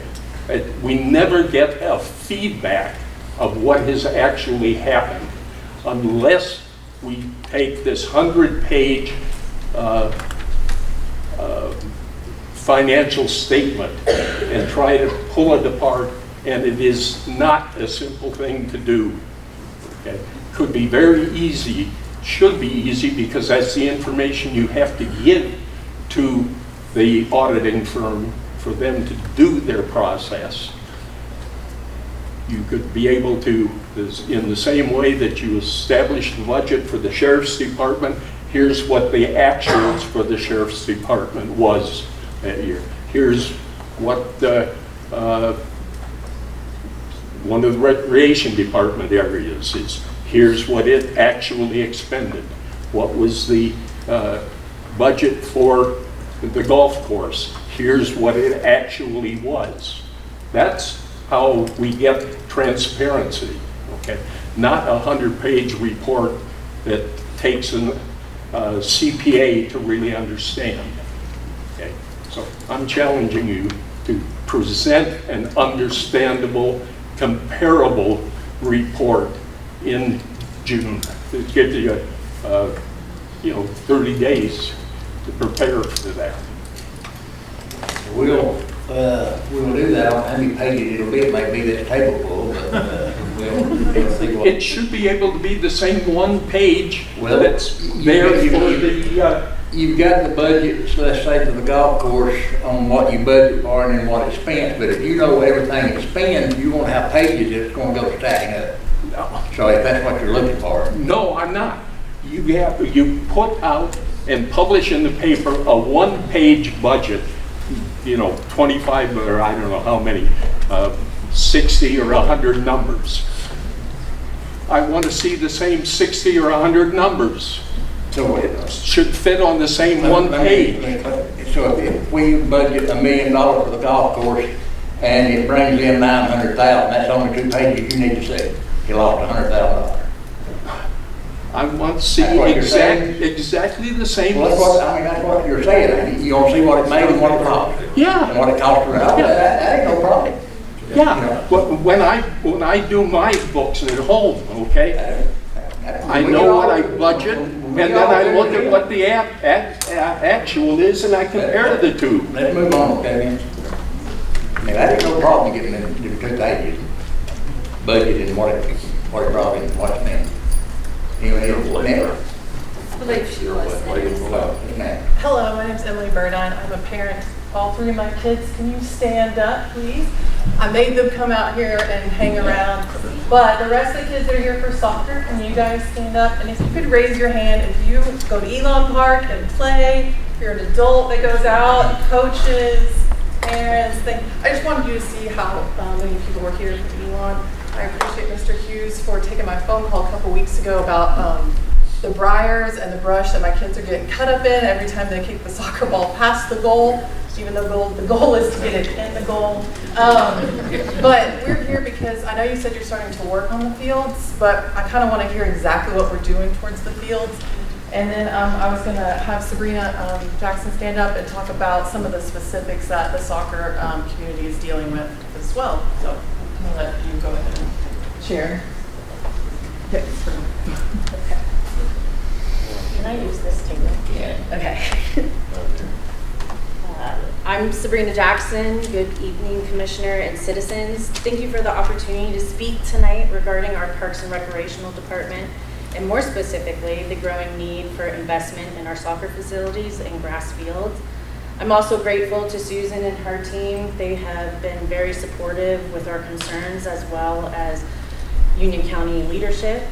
We never get a feedback of what has actually happened unless we take this 100-page financial statement and try to pull it apart, and it is not a simple thing to do. Okay? Could be very easy, should be easy, because that's the information you have to give to the auditing firm for them to do their process. You could be able to, in the same way that you establish the budget for the Sheriff's Department, here's what the actuals for the Sheriff's Department was that year. Here's what the, one of the Recreation Department areas is. Here's what it actually expended. What was the budget for the golf course? Here's what it actually was. That's how we get transparency, okay? Not a 100-page report that takes a CPA to really understand, okay? So I'm challenging you to present an understandable, comparable report in June. It gives you 30 days to prepare for that. We'll do that on how many pages it'll be. It might be this table full, but we'll see what. It should be able to be the same one page Well, that's there for the, You've got the budget, so let's say for the golf course, on what you budget for and then what it spent, but if you know everything it spends, you won't have pages that's gonna go stacking up. So if that's what you're looking for. no, I'm not. You put out and publish in the paper a one-page budget, 25 or I don't know how many, 60 or 100 numbers. I want to see the same 60 or 100 numbers. So it should fit on the same one page. So if we budget $1 million for the golf course and it brings in $900,000, that's only 2 pages you need to see. You lost $100,000. I want to see That's what you're saying? exactly the same. Well, that's what you're saying. You don't see what it made and what it cost. Yeah. And what it cost around. Yeah. That ain't no problem. Yeah, when I do my books at home, okay, I know what I budget, and then I look at what the actual is, and I compare the two. Let's move on, okay? I mean, that ain't no problem getting them 2 pages, budget and what it brought in, what it meant. I believe she was. Hello, my name is Emily Burdine. I'm a parent. All 3 of my kids, can you stand up, please? I made them come out here and hang around, but the rest of the kids that are here for soccer, can you guys stand up? And if you could raise your hand, if you go to Elon Park and play, if you're an adult that goes out, coaches, parents, I just wanted you to see how many people were here for Elon. I appreciate Mr. Hughes for taking my phone call a couple weeks ago about the briars and the brush that my kids are getting cut up in every time they kick the soccer ball past the goal, even though the goal is to get it in the goal. But we're here because I know you said you're starting to work on the fields, but I kind of want to hear exactly what we're doing towards the fields. And then I was going to have Sabrina Jackson stand up and talk about some of the specifics that the soccer community is dealing with as well. So I'm going to let you go ahead and share. Okay. Can I use this table? Yeah. Okay. I'm Sabrina Jackson. Good evening, Commissioner and citizens. Thank you for the opportunity to speak tonight regarding our Parks and Recreational Department, and more specifically, the growing need for investment in our soccer facilities and grass fields. I'm also grateful to Susan and her team. They have been very supportive with our concerns, as well as Union County leadership.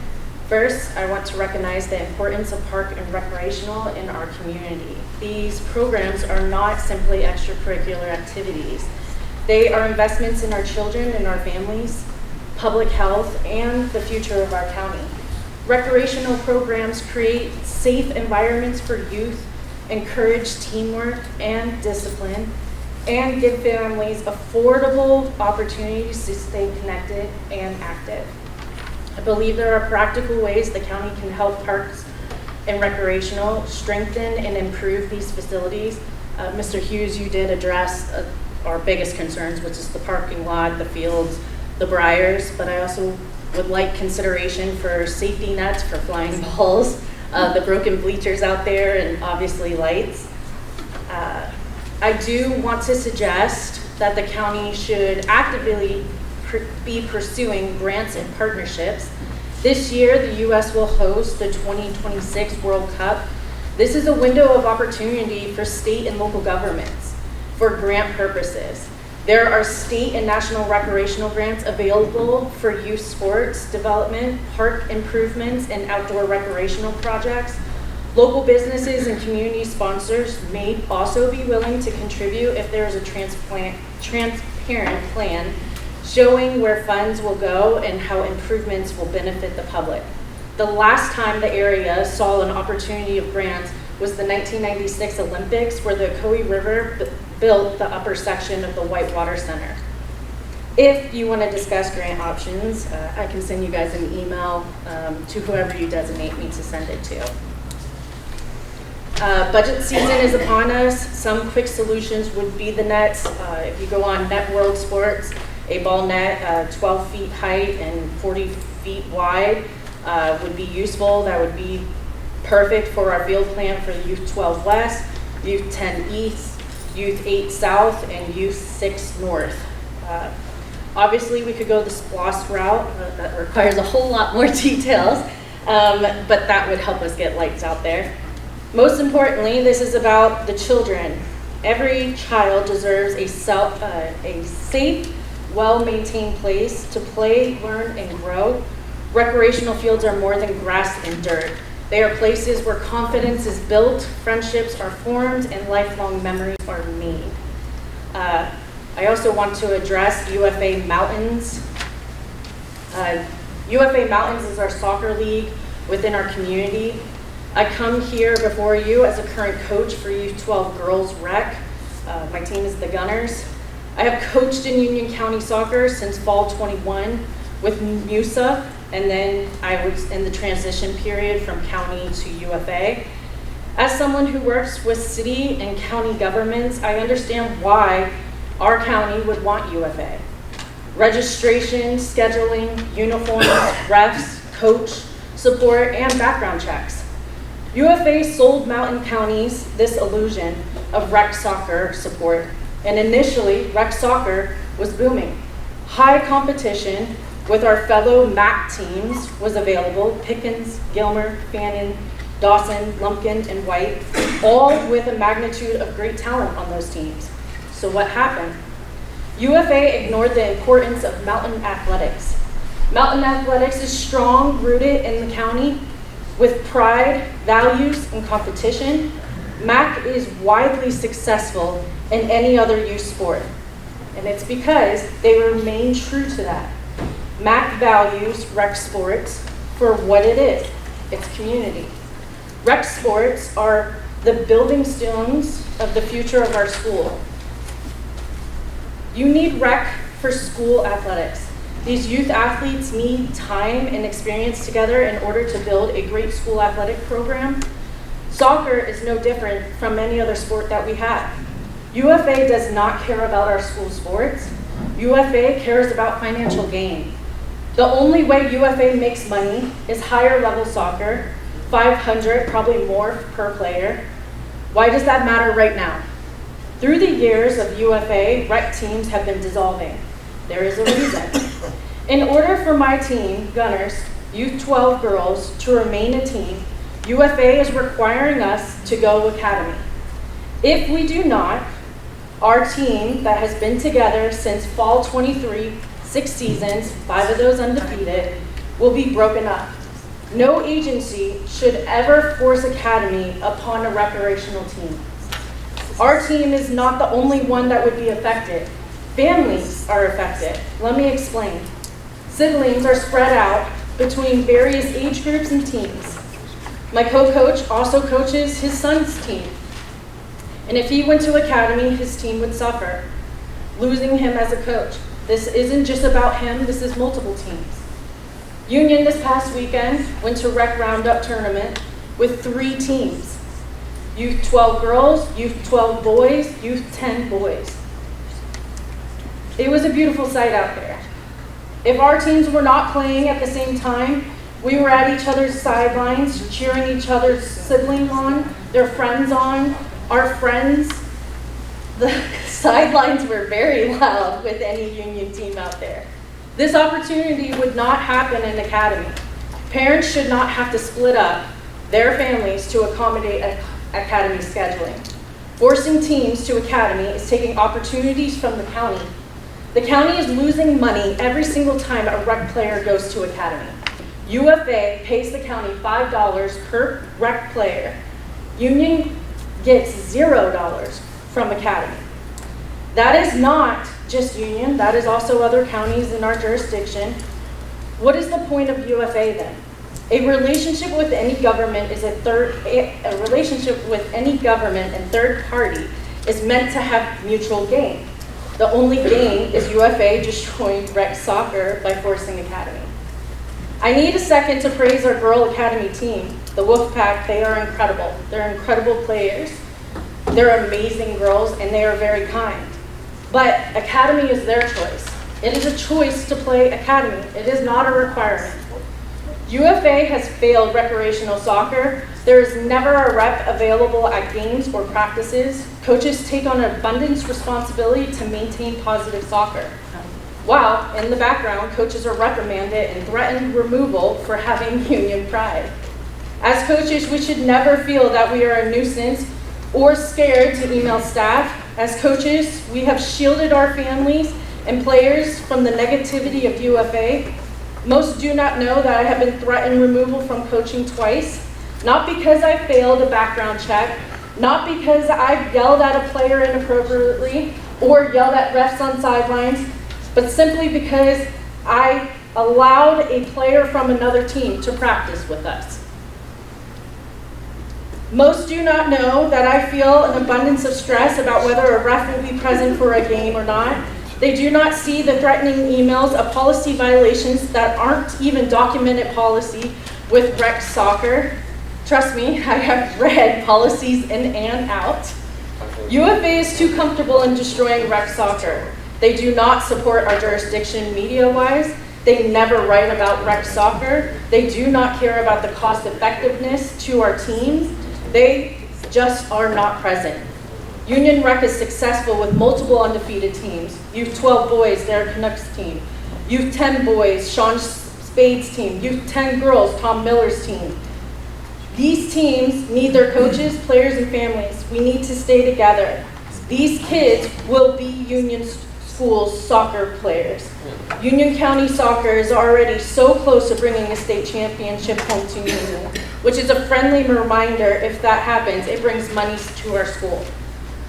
First, I want to recognize the importance of park and recreational in our community. These programs are not simply extracurricular activities. They are investments in our children and our families, public health, and the future of our county. Recreational programs create safe environments for youth, encourage teamwork and discipline, and give families affordable opportunities to stay connected and active. I believe there are practical ways the county can help parks and recreational strengthen and improve these facilities. Mr. Hughes, you did address our biggest concerns, which is the parking lot, the fields, the briars, but I also would like consideration for safety nets for flying balls, the broken bleachers out there, and obviously lights. I do want to suggest that the county should actively be pursuing grants and partnerships. This year, the U.S. will host the 2026 World Cup. This is a window of opportunity for state and local governments for grant purposes. There are state and national recreational grants available for youth sports development, park improvements, and outdoor recreational projects. Local businesses and community sponsors may also be willing to contribute if there is a transparent plan showing where funds will go and how improvements will benefit the public. The last time the area saw an opportunity of grants was the 1996 Olympics, where the Coe River built the upper section of the Whitewater Center. If you want to discuss grant options, I can send you guys an email to whoever you designate me to send it to. Budget season is upon us. Some quick solutions would be the nets. If you go on Net World Sports, a ball net 12 feet height and 40 feet wide would be useful. That would be perfect for our field plan for Youth 12 West, Youth 10 East, Youth 8 South, and Youth 6 North. Obviously, we could go the SPLOST route. That requires a whole lot more details, but that would help us get lights out there. Most importantly, this is about the children. Every child deserves a safe, well-maintained place to play, learn, and grow. Recreational fields are more than grass and dirt. They are places where confidence is built, friendships are formed, and lifelong memories are made. I also want to address UFA Mountains. UFA Mountains is our soccer league within our community. I come here before you as a current coach for Youth 12 Girls Rec. My team is the Gunners. I have coached in Union County Soccer since fall 21 with MUSA, and then I was in the transition period from county to UFA. As someone who works with city and county governments, I understand why our county would want UFA. Registration, scheduling, uniforms, refs, coach, support, and background checks. UFA sold mountain counties this illusion of rec soccer support, and initially rec soccer was booming. High competition with our fellow MAC teams was available: Pickens, Gilmer, Fannin, Dawson, Lumpkin, and White, all with a magnitude of great talent on those teams. So what happened? UFA ignored the importance of mountain athletics. Mountain athletics is strong, rooted in the county, with pride, values, and competition. MAC is widely successful in any other youth sport, and it's because they remain true to that. MAC values rec sports for what it is, its community. Rec sports are the building stones of the future of our school. You need rec for school athletics. These youth athletes need time and experience together in order to build a great school athletic program. Soccer is no different from any other sport that we have. UFA does not care about our school sports. UFA cares about financial gain. The only way UFA makes money is higher level soccer, 500, probably more per player. Why does that matter right now? Through the years of UFA, rec teams have been dissolving. There is a reason. In order for my team, Gunners, Youth 12 Girls, to remain a team, UFA is requiring us to go academy. If we do not, our team that has been together since fall 23, 6 seasons, 5 of those undefeated, will be broken up. No agency should ever force academy upon a recreational team. Our team is not the only one that would be affected. Families are affected. Let me explain. Siblings are spread out between various age groups and teams. My co-coach also coaches his son's team. And if he went to academy, his team would suffer, losing him as a coach. This isn't just about him, this is multiple teams. Union this past weekend went to Rec Roundup tournament with 3 teams. Youth 12 girls, Youth 12 boys, Youth 10 boys. It was a beautiful sight out there. If our teams were not playing at the same time, we were at each other's sidelines, cheering each other's siblings on, their friends on, our friends. The sidelines were very loud with any Union team out there. This opportunity would not happen in Academy. Parents should not have to split up their families to accommodate Academy scheduling. Forcing teams to Academy is taking opportunities from the county. The county is losing money every single time a rec player goes to Academy. UFA pays the county $5 per rec player. Union gets $0 from Academy. That is not just Union, that is also other counties in our jurisdiction. What is the point of UFA then? A relationship with any government is a relationship with any government and third party is meant to have mutual gain. The only gain is UFA destroying rec soccer by forcing Academy. I need a second to praise our Girl Academy team, the Wolfpack. They are incredible. They're incredible players. They're amazing girls, and they are very kind. But Academy is their choice. It is a choice to play Academy. It is not a requirement. UFA has failed recreational soccer. There is never a rep available at games or practices. Coaches take on an abundance responsibility to maintain positive soccer. While, in the background, coaches are reprimanded and threatened removal for having Union pride. As coaches, we should never feel that we are a nuisance or scared to email staff. As coaches, we have shielded our families and players from the negativity of UFA. Most do not know that I have been threatened removal from coaching twice, not because I failed a background check, not because I've yelled at a player inappropriately or yelled at refs on sidelines, but simply because I allowed a player from another team to practice with us. Most do not know that I feel an abundance of stress about whether a ref will be present for a game or not. They do not see the threatening emails of policy violations that aren't even documented policy with rec soccer. Trust me, I have read policies in and out. UFA is too comfortable in destroying rec soccer. They do not support our jurisdiction media-wise. They never write about rec soccer. They do not care about the cost effectiveness to our teams. They just are not present. Union Rec is successful with multiple undefeated teams. Youth 12 boys, their Canucks team. Youth 10 boys, Sean Spade's team. Youth 10 girls, Tom Miller's team. These teams need their coaches, players, and families. We need to stay together. These kids will be Union School's soccer players. Union County Soccer is already so close to bringing a state championship home to Union, which is a friendly reminder if that happens, it brings money to our school.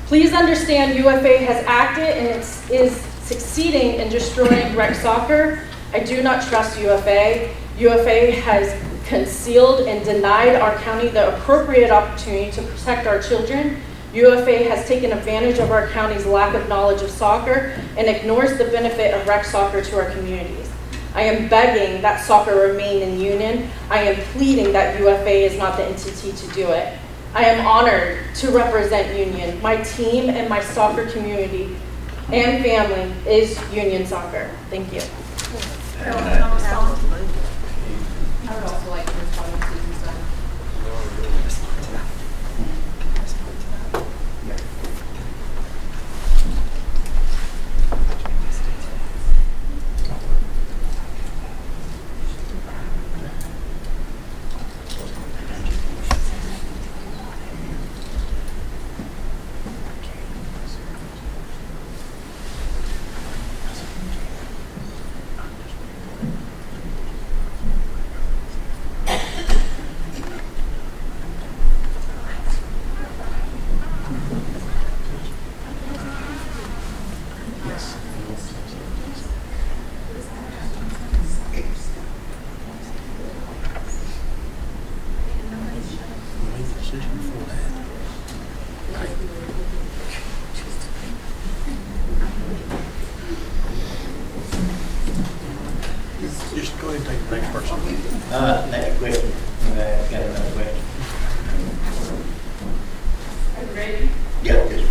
Please understand UFA has acted and is succeeding in destroying rec soccer. I do not trust UFA. UFA has concealed and denied our county the appropriate opportunity to protect our children. UFA has taken advantage of our county's lack of knowledge of soccer and ignores the benefit of rec soccer to our communities. I am begging that soccer remain in Union. I am pleading that UFA is not the entity to do it. I am honored to represent Union. My team and my soccer community and family is Union Soccer. Thank you. I would also like to respond to Susan's. Next question. Got another question. Are you ready? Yeah, yes,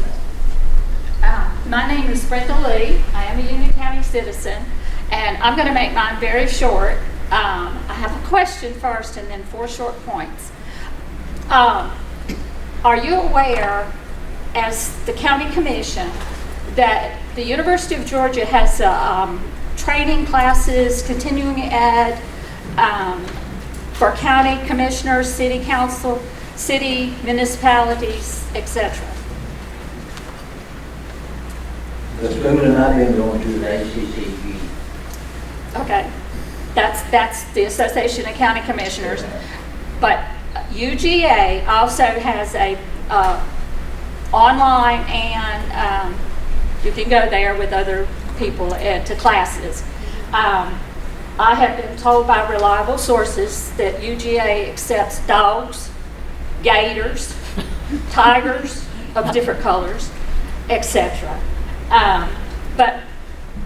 ma'am. My name is Brenda Lee. I am a Union County citizen, and I'm going to make mine very short. I have a question first and then 4 short points. Are you aware, as the county commission, that the University of Georgia has training classes, continuing ed, for county commissioners, city council, city municipalities, etc.? The student I've been going to the ACCG. Okay, that's the Association of County Commissioners. But UGA also has a online, and you can go there with other people to classes. I have been told by reliable sources that UGA accepts dogs, gators, tigers of different colors, etc. But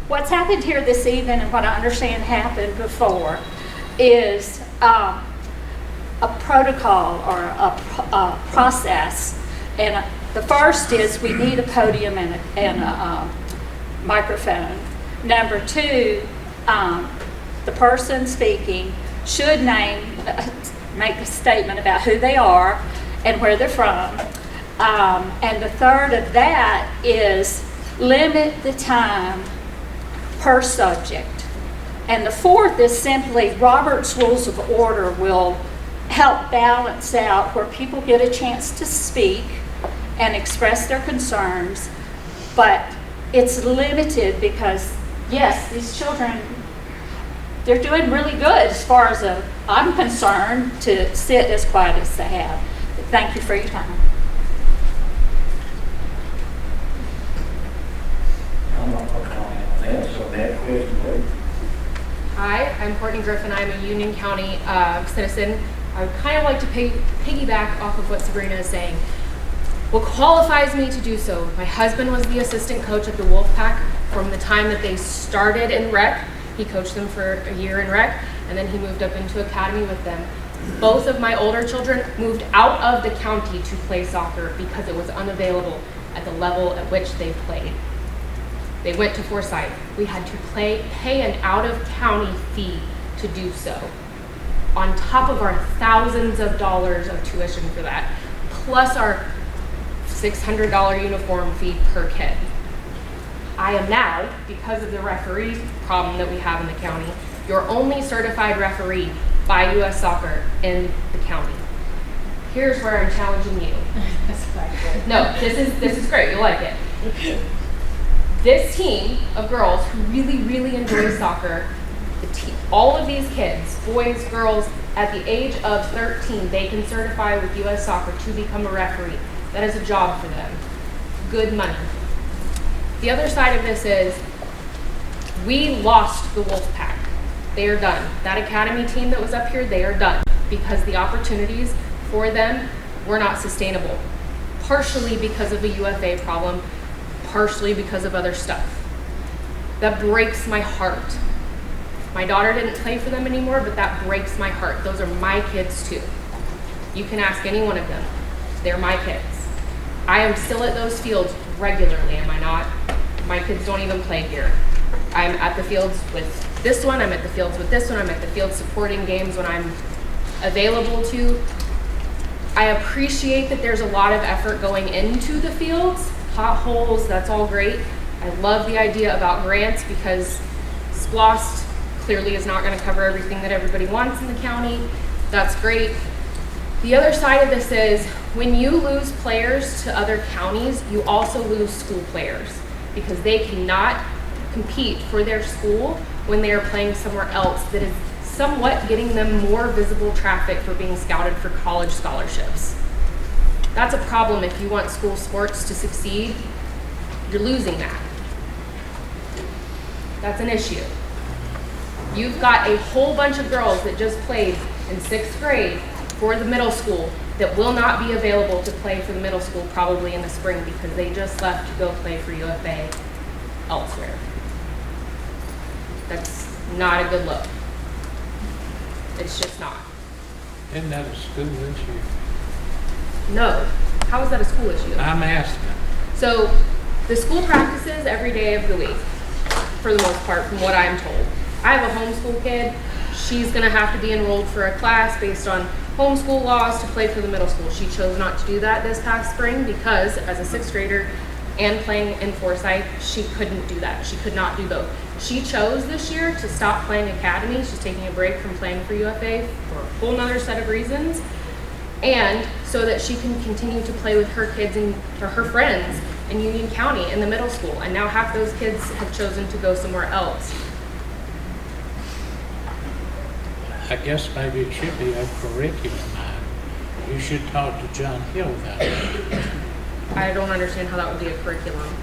what's happened here this evening, and what I understand happened before, is a protocol or a process. And the first is we need a podium and a microphone. Number 2, the person speaking should make a statement about who they are and where they're from. And the third of that is limit the time per subject. And the fourth is simply Robert's Rules of Order will help balance out where people get a chance to speak and express their concerns, but it's limited because, yes, these children, they're doing really good as far as I'm concerned to sit as quiet as they have. Thank you for your time. I'm not going to comment on that, so next question, please. Hi, I'm Courtney Griffin. I'm a Union County citizen. I would kind of like to piggyback off of what Sabrina is saying. What qualifies me to do so? My husband was the assistant coach at the Wolfpack from the time that they started in rec. He coached them for a year in rec, and then he moved up into academy with them. Both of my older children moved out of the county to play soccer because it was unavailable at the level at which they played. They went to Forsyth. We had to pay an out-of-county fee to do so, on top of our thousands of dollars of tuition for that, plus our $600 uniform fee per kid. I am now, because of the referee problem that we have in the county, your only certified referee by U.S. Soccer in the county. Here's where I'm challenging you. No, this is great. You'll like it. This team of girls who really, really enjoy soccer, all of these kids, boys, girls, at the age of 13, they can certify with U.S. Soccer to become a referee. That is a job for them. Good money. The other side of this is we lost the Wolfpack. They are done. That academy team that was up here, they are done because the opportunities for them were not sustainable. Partially because of the UFA problem, partially because of other stuff. That breaks my heart. My daughter didn't play for them anymore, but that breaks my heart. Those are my kids too. You can ask any one of them. They're my kids. I am still at those fields regularly, am I not? My kids don't even play here. I'm at the fields with this one, I'm at the fields with this one, I'm at the fields supporting games when I'm available to. I appreciate that there's a lot of effort going into the fields, potholes, that's all great. I love the idea about grants because SPLOST clearly is not going to cover everything that everybody wants in the county. That's great. The other side of this is when you lose players to other counties, you also lose school players because they cannot compete for their school when they are playing somewhere else that is somewhat getting them more visible traffic for being scouted for college scholarships. That's a problem if you want school sports to succeed. You're losing that. That's an issue. You've got a whole bunch of girls that just played in 6th grade for the middle school that will not be available to play for the middle school probably in the spring because they just left to go play for UFA elsewhere. That's not a good look. It's just not. Isn't that a school issue? No. How is that a school issue? I'm asking. So the school practices every day of the week, for the most part, from what I'm told. I have a homeschool kid. She's gonna have to be enrolled for a class based on homeschool laws to play for the middle school. She chose not to do that this past spring because as a sixth grader and playing in Forsyth, she couldn't do that. She could not do both. She chose this year to stop playing academy. She's taking a break from playing for UFA for a whole nother set of reasons. And so that she can continue to play with her kids or her friends in Union County in the middle school. And now half those kids have chosen to go somewhere else. I guess maybe it should be a curriculum. You should talk to John Hill about it. I don't understand how that would be a curriculum.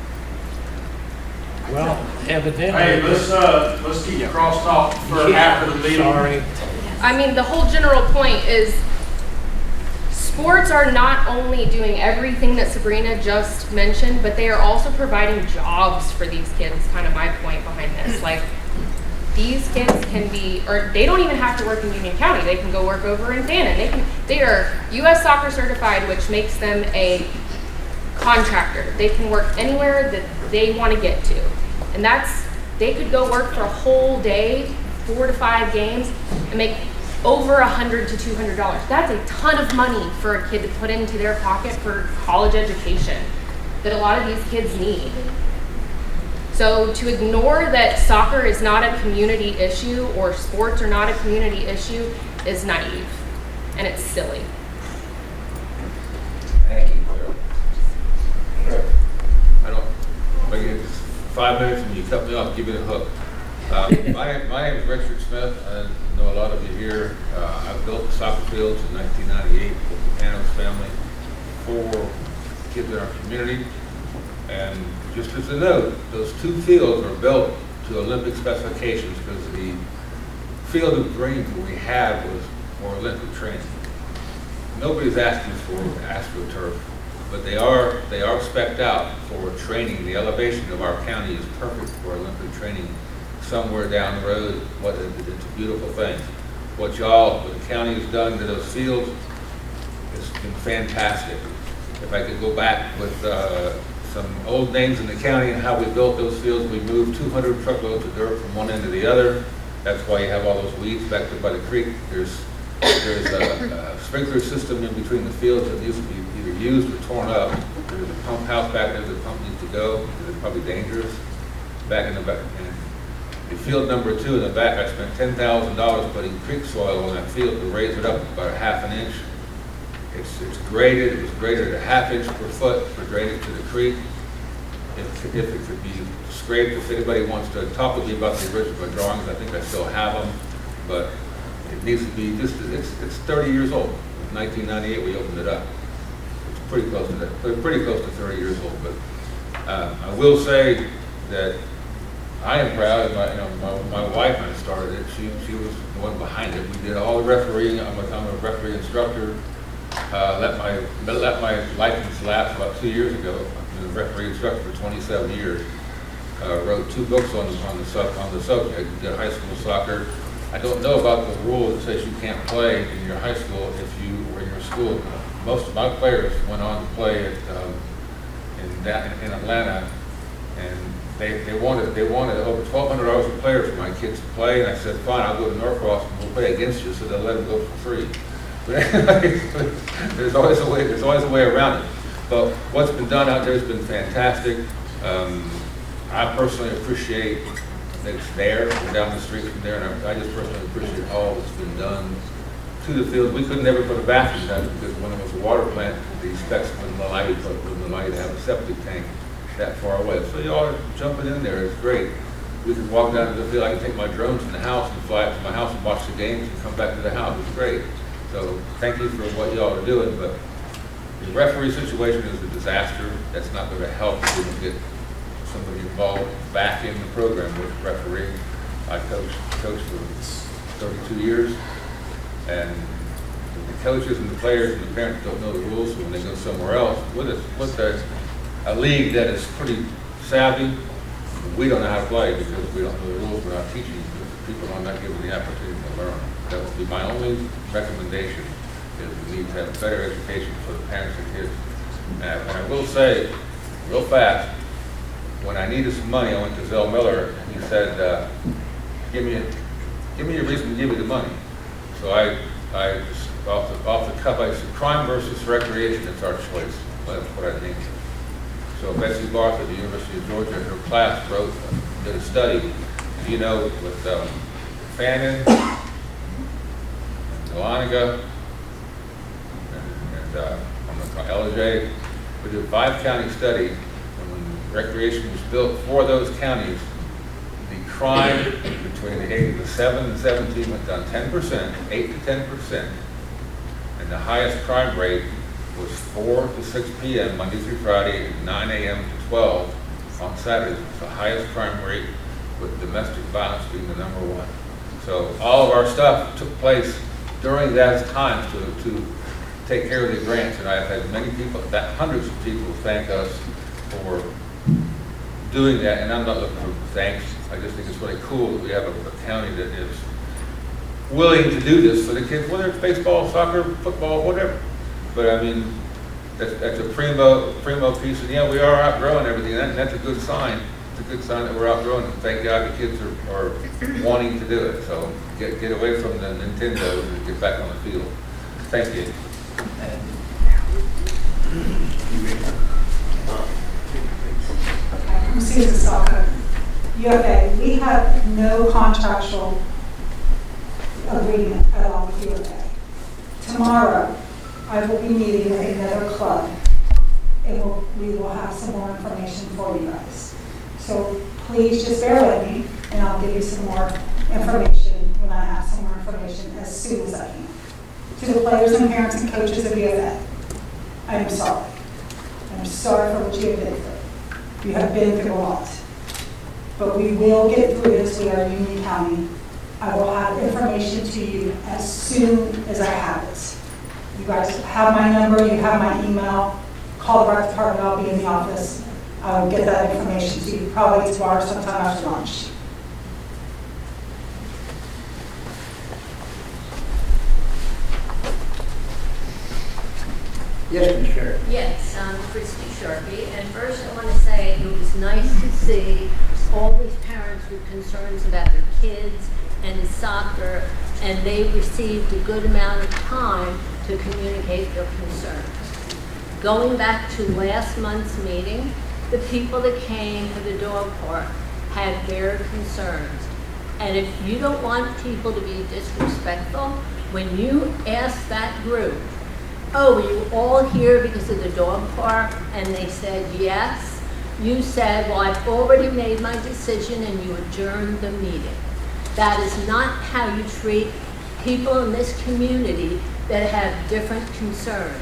Well, evidently. Hey, let's keep crosstalk for after the meeting. Sorry. I mean, the whole general point is sports are not only doing everything that Sabrina just mentioned, but they are also providing jobs for these kids, kind of my point behind this. Like, these kids can be, or they don't even have to work in Union County. They can go work over in Fannin. They are U.S. Soccer certified, which makes them a contractor. They can work anywhere that they want to get to. And they could go work for a whole day, 4 to 5 games, and make over $100 to $200. That's a ton of money for a kid to put into their pocket for college education that a lot of these kids need. So to ignore that soccer is not a community issue or sports are not a community issue is naive, and it's silly. Thank you. I don't, make it 5 minutes and you cut me off, give it a hook. My name is Richard Smith. I know a lot of you here. I built soccer fields in 1998 with the Panos family for kids in our community. And just as a note, those 2 fields were built to Olympic specifications because the field of dreams that we had was for Olympic training. Nobody's asking for AstroTurf, but they are spec'd out for training. The elevation of our county is perfect for Olympic training somewhere down the road. It's a beautiful thing. What the county has done to those fields has been fantastic. If I could go back with some old names in the county and how we built those fields, we moved 200 truckloads of dirt from one end to the other. That's why you have all those weeds back there by the creek. There's a sprinkler system in between the fields that needs to be either used or torn up. There's a pump house back there that the pump needs to go because it's probably dangerous. Back in the back, and field number 2 in the back, I spent $10,000 putting creek soil on that field to raise it up about 1/2 inch. It's graded. It was graded at 1/2 inch per foot for drainage to the creek. If it could be scraped, if anybody wants to talk with me about the original drawings, I think I still have them, but it needs to be just, it's 30 years old. In 1998, we opened it up. It's pretty close to that, pretty close to 30 years old, but I will say that I am proud. My wife and I started it. She was the one behind it. We did all the refereeing. I'm a referee instructor. Let my license lapse about 2 years ago. I've been a referee instructor for 27 years. Wrote 2 books on the subject. Did high school soccer. I don't know about the rule that says you can't play in your high school if you were in your school. Most of my players went on to play in Atlanta, and they wanted over $1,200 a player for my kids to play. And I said, fine, I'll go to Norcross and we'll play against you, so they'll let them go for free. But there's always a way around it. But what's been done out there has been fantastic. I personally appreciate that it's there, down the street from there, and I just personally appreciate all that's been done to the field. We could never put a bathroom down because when it was a water plant, the specs wouldn't allow you to have a septic tank that far away. So y'all are jumping in there. It's great. We could walk down to the field. I can take my drones in the house and fly up to my house and watch the games and come back to the house. It's great. So thank you for what y'all are doing, but the referee situation is a disaster. That's not going to help if we don't get somebody involved back in the program with refereeing. I coached for 32 years, and the coaches and the players and the parents don't know the rules, so when they go somewhere else, with a league that is pretty savvy, we don't know how to play because we don't know the rules. We're not teaching people. I'm not giving the opportunity to learn. That would be my only recommendation, is we need to have better education for the parents and kids. And I will say, real fast, when I needed some money, I went to Zell Miller, and he said, give me a reason to give you the money. So I off the cuff, I said, crime versus recreation, it's our choice. That's what I think. So Betsy Barth at the University of Georgia, her class did a study, with Fannin, Dahlonega, and LJ. We did a 5-county study, and when recreation was built for those counties, the crime between the ages of 7 and 17 went down 10%, 8 to 10%, and the highest crime rate was 4 to 6 p.m. Monday through Friday, and 9 a.m. to 12 on Saturdays. It's the highest crime rate, with domestic violence being the number 1. So all of our stuff took place during that time to take care of the grants, and I've had many people, hundreds of people, thank us for doing that. And I'm not looking for thanks. I just think it's really cool that we have a county that is willing to do this for the kids, whether it's baseball, soccer, football, whatever. But I mean, that's a primo piece, and yeah, we are outgrowing everything, and that's a good sign. It's a good sign that we're outgrowing it. Thank God the kids are wanting to do it. So get away from the Nintendo and get back on the field. Thank you. I'm Susan Stalker. UFA, we have no contractual agreement at all with UFA. Tomorrow, I will be meeting with another club, and we will have some more information for you guys. So please just bear with me, and I'll give you some more information when I have some more information as soon as I can. To the players and parents and coaches of UFA, I am sorry. I'm sorry for what you have been through. You have been through a lot. But we will get through this. We are Union County. I will have information to you as soon as I have it. You guys have my number, you have my email. Call the rec department, I'll be in the office. I will get that information to you probably tomorrow sometime after lunch. Yes, Ms. Sherry. Yes, I'm Christy Sharkey, and first I want to say it was nice to see all these parents with concerns about their kids and soccer, and they received a good amount of time to communicate their concerns. Going back to last month's meeting, the people that came to the dog park had their concerns. And if you don't want people to be disrespectful, when you ask that group, oh, were you all here because of the dog park? And they said yes. You said, well, I've already made my decision, and you adjourned the meeting. That is not how you treat people in this community that have different concerns.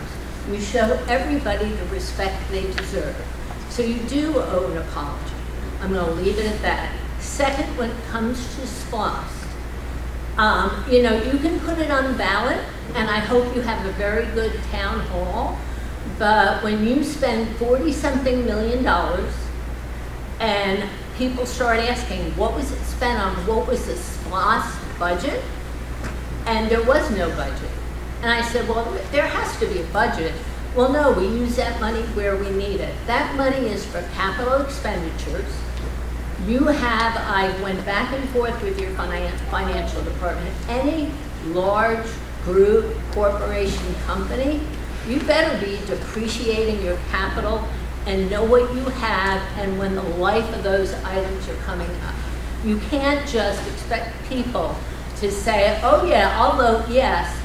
You show everybody the respect they deserve. So you do owe an apology. I'm going to leave it at that. Second, when it comes to SPLOST, you can put it on the ballot, and I hope you have a very good town hall, but when you spend $40-something million and people start asking, what was it spent on, what was the SPLOST budget? And there was no budget. And I said, well, there has to be a budget. Well, no, we use that money where we need it. That money is for capital expenditures. I went back and forth with your financial department. Any large group, corporation, company, you better be depreciating your capital and know what you have and when the life of those items are coming up. You can't just expect people to say, oh yeah, I'll vote yes.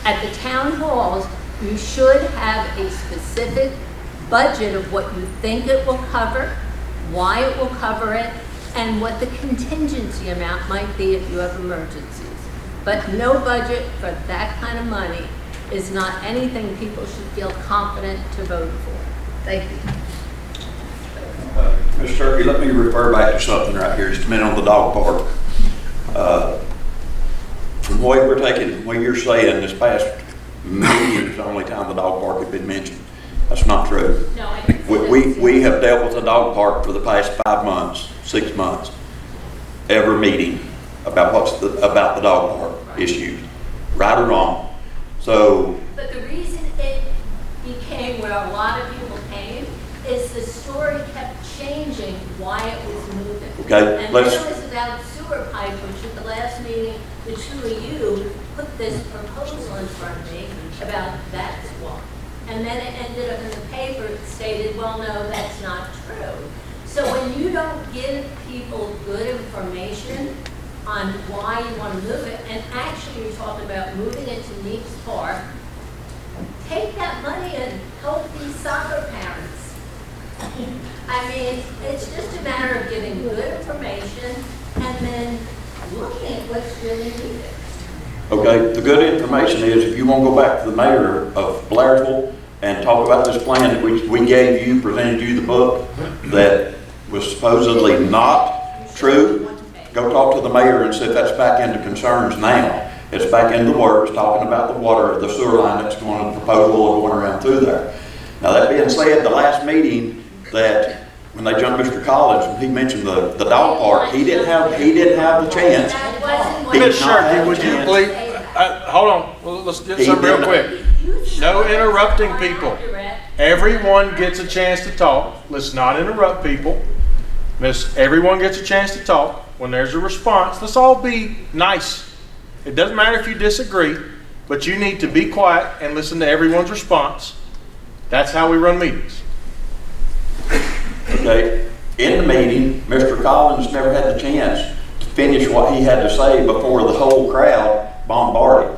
At the town halls, you should have a specific budget of what you think it will cover, why it will cover it, and what the contingency amount might be if you have emergencies. But no budget for that kind of money is not anything people should feel confident to vote for. Thank you. Mr. Turkey, let me refer back to something right here, just a minute on the dog park. From what we're taking, what you're saying, this past meeting is the only time the dog park had been mentioned. That's not true. No, we have dealt with the dog park for the past 5 months, 6 months, every meeting about about the dog park issues. right or wrong. So, But the reason it became where a lot of people came is the story kept changing why it was moving. Okay, And let's- then it was about sewer pipe, which at the last meeting, the two of you put this proposal in front of me about that's why. And then it ended up in the paper, it stated, well, no, that's not true. So when you don't give people good information on why you want to move it, and actually you're talking about moving it to Meeks Park, take that money and help these soccer parents. I mean, it's just a matter of giving good information and then looking at what's really needed. okay, the good information is if you want to go back to the mayor of Blairsville and talk about this plan that we gave you, presented you the book that was supposedly not true, go talk to the mayor and see if that's back into concerns now. It's back into the works, talking about the water, the sewer line that's going, proposal going around through there. Now, that being said, the last meeting that, when they jumped Mr. Collins, when he mentioned the dog park, he didn't have the chance. That wasn't what. He did Ms. not Sharkey, have would the you chance. please, hold on, well, let's get He something real did quick. No interrupting people. Everyone gets a chance to talk. Let's not interrupt people. Everyone gets a chance to talk. When there's a response, let's all be nice. It doesn't matter if you disagree, but you need to be quiet and listen to everyone's response. That's how we run meetings. Okay, in the meeting, Mr. Collins never had the chance to finish what he had to say before the whole crowd bombarded.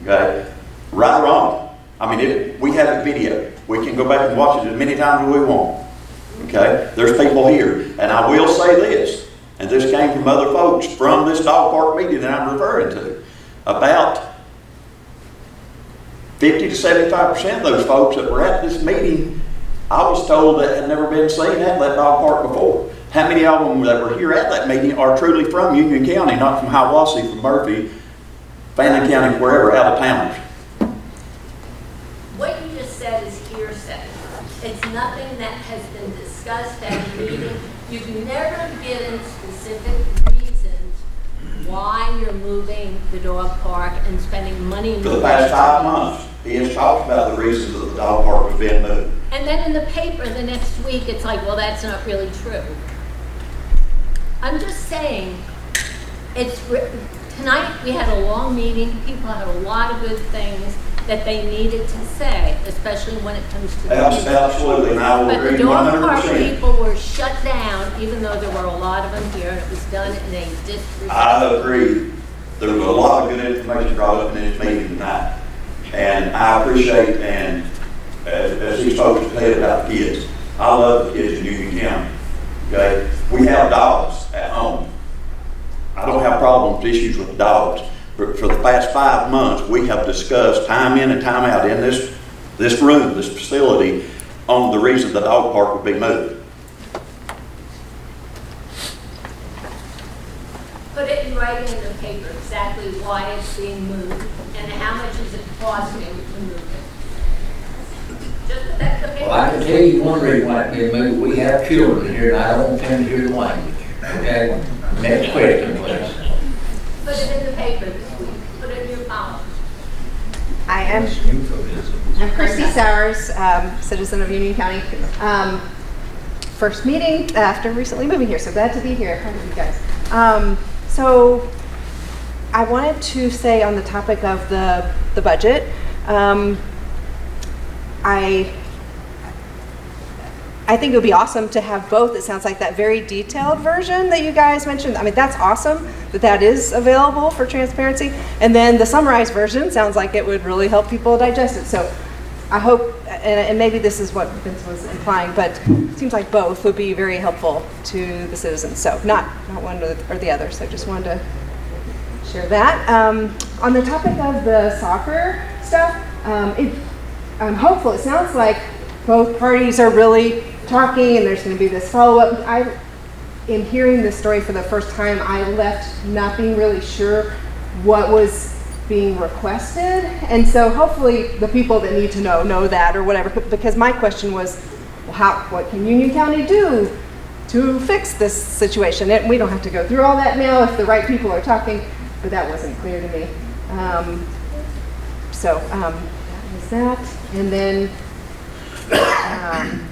Okay, right or wrong. I mean, we have a video. We can go back and watch it as many times as we want. Okay, there's people here, and I will say this, and this came from other folks from this dog park meeting that I'm referring to. About 50 to 75% of those folks that were at this meeting, I was told that had never been seen at that dog park before. How many of them that were here at that meeting are truly from Union County, not from Hiawassee, from Murphy, Fannin County, wherever, out of towners? What you just said is hearsay. It's nothing that has been discussed at a meeting. You've never given specific reasons why you're moving the dog park and spending money. For the past 5 months, he has talked about the reasons that the dog park was being moved. And then in the paper the next week, it's like, well, that's not really true. I'm just saying, tonight we had a long meeting. People had a lot of good things that they needed to say, especially when it comes to the kids. Absolutely, and I will But the agree dog park 100%. people were shut down, even though there were a lot of them here, and it was done in a disrespectful. I agree. There was a lot of good information brought up in this meeting tonight. And I appreciate, and as these folks said about the kids, I love the kids in Union County. Okay? We have dogs at home. I don't have problems, issues with dogs. But for the past 5 months, we have discussed time in and time out in this room, this facility, on the reason the dog park would be moved. Put it in writing in the paper exactly why it's being moved and how much is it costing to move it. Just put that in the paper. Well, I can tell you one reason why it's being moved. We have children here, and I don't tend to hear the language. Okay? Next question, please. Put it in the paper this week. Put it in your policy. I'm Christy Sowers, citizen of Union County. First meeting after recently moving here, so glad to be here. Hi, you guys. So I wanted to say on the topic of the budget, I think it would be awesome to have both. It sounds like that very detailed version that you guys mentioned. I mean, that's awesome that is available for transparency. And then the summarized version sounds like it would really help people digest it. So I hope, and maybe this is what Vince was implying, but it seems like both would be very helpful to the citizens. So not one or the other. So just wanted to share that. On the topic of the soccer stuff, I'm hopeful. It sounds like both parties are really talking and there's going to be this follow-up. In hearing this story for the first time, I left not being really sure what was being requested. And so hopefully the people that need to know that or whatever, because my question was, well, what can Union County do to fix this situation? And we don't have to go through all that now if the right people are talking, but that wasn't clear to me. That was that. And then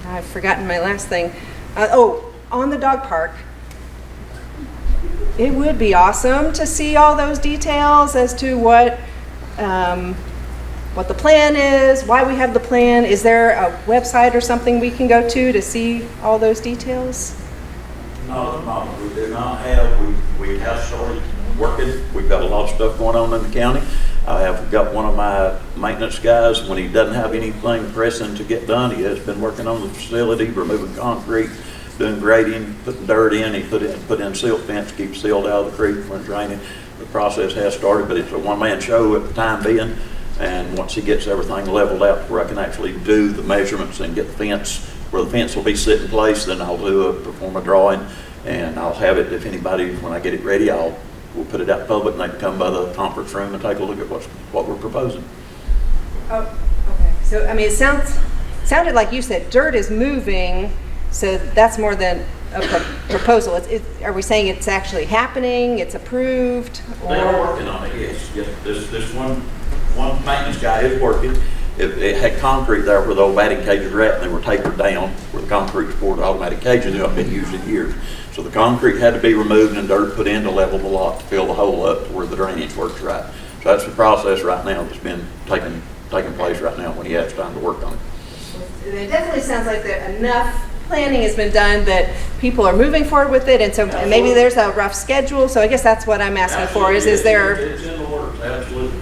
I've forgotten my last thing. On the dog park, it would be awesome to see all those details as to what the plan is, why we have the plan. Is there a website or something we can go to see all those details? No, we do not have. We have started working. We've got a lot of stuff going on in the county. I have got one of my maintenance guys, when he doesn't have anything pressing to get done, he has been working on the facility, removing concrete, doing grading, putting dirt in. He put in silt fence, keep sealed out of the creek when it's raining. The process has started, but it's a one-man show at the time being. And once he gets everything leveled out where I can actually do the measurements and get the fence, where the fence will be set in place, then I'll perform a drawing, and I'll have it, if anybody, when I get it ready, we'll put it out public, and they can come by the conference room and take a look at what we're proposing. Oh, okay. So, I mean, it sounded like you said dirt is moving, so that's more than a proposal. Are we saying it's actually happening, it's approved? They are working on it, yes. This one maintenance guy is working. It had concrete there where the old batting cages were at, and they were tapered down where the concrete's poured automatic cages that have been used in years. So the concrete had to be removed and dirt put in to level the lot to fill the hole up to where the drainage works right. So that's the process right now that's been taking place right now when he has time to work on it. It definitely sounds like enough planning has been done that people are moving forward with it, and so maybe there's a rough schedule. So I guess that's what I'm asking for. Is there? It's in the works, absolutely.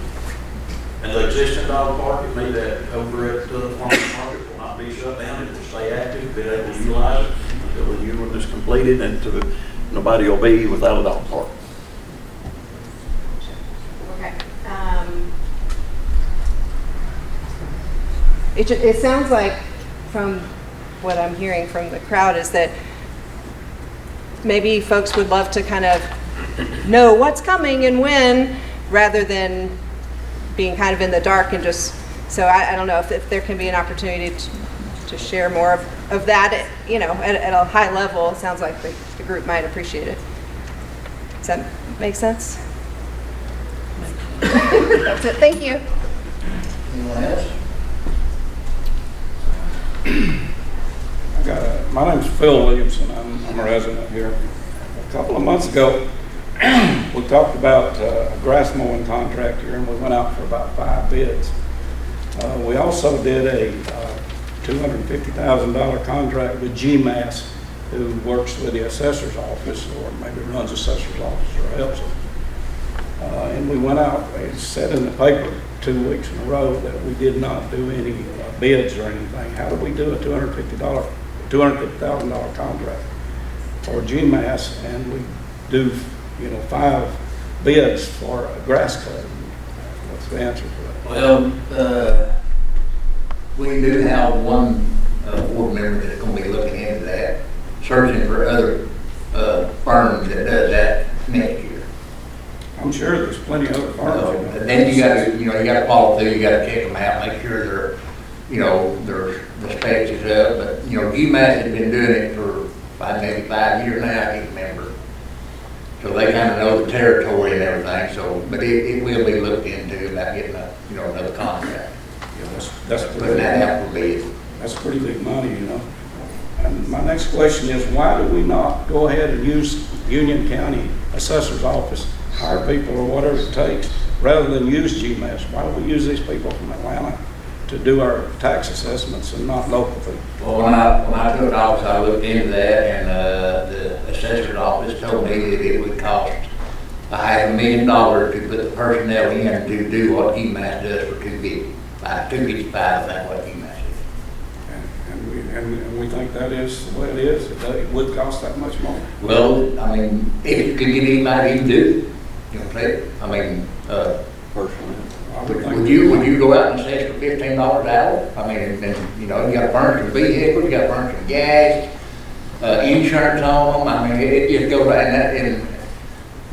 And the existing dog park, it may that over at the farmer's market will not be shut down. It will stay active, be able to utilize it until the new one is completed, and nobody will be without a dog park. Okay. It sounds like, from what I'm hearing from the crowd, is that maybe folks would love to kind of know what's coming and when, rather than being kind of in the dark and just, so I don't know if there can be an opportunity to share more of that, at a high level. It sounds like the group might appreciate it. Does that make sense? That's it, thank you. Anyone else? My name's Phil Williamson. I'm a resident here. A couple of months ago, we talked about a grass mowing contract here, and we went out for about 5 bids. We also did a $250,000 contract with GMAS, who works with the assessor's office, or maybe runs the assessor's office or helps them. And we went out, it said in the paper 2 weeks in a row that we did not do any bids or anything. How do we do a $250,000 contract for GMAS, and we do 5 bids for a grass cut? What's the answer to that? Well, we do have one board member that's going to be looking into that, searching for other firms that does that next year. I'm sure there's plenty of other firms. And then you got to follow through. You got to check them out, make sure the specs is up. But GMAS has been doing it for maybe 5 years now. I can't remember. So they kind of know the territory and everything. So, but it will be looked into about getting another contract. That's putting that out for bid. That's pretty big money, And my next question is, why do we not go ahead and use Union County Assessor's Office, hire people or whatever it takes, rather than use GMAS? Why do we use these people from Atlanta to do our tax assessments and not local people? Well, when I took office, I looked into that, and the assessor's office told me that it would cost $500,000 to put the personnel in to do what GMAS does for $255. I think what GMAS is. And we think that is the way it is. It would cost that much more. Well, I mean, if you could get anybody to do it, personally. Would you go out and assess for $15 an hour? I mean, and, you got to burn some vehicles, you got to burn some gas, insurance on them. I mean, it just goes like that. And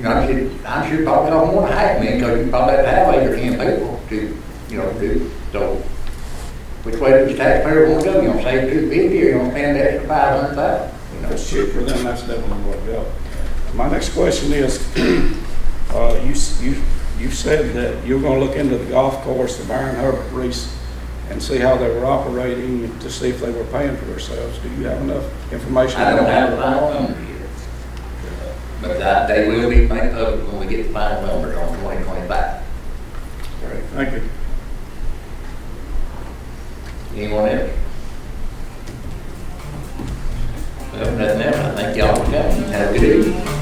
I'm sure probably don't want to hire me, because you probably have to have 8 or 10 people to, do. So, which way does the taxpayer want to go? You want to save $250, or you want to spend the extra $500,000? If it's cheaper, then that's definitely what it is. My next question is, you you said that you were gonna look into the golf course, the Byron Herbert Reese, and see how they were operating to see if they were paying for themselves. Do you have enough information? I don't have the final number yet. But they will be made public when we get the final numbers on 2025. Great, thank you. Anyone else? Well, nothing else. I thank y'all for coming. Have a good evening.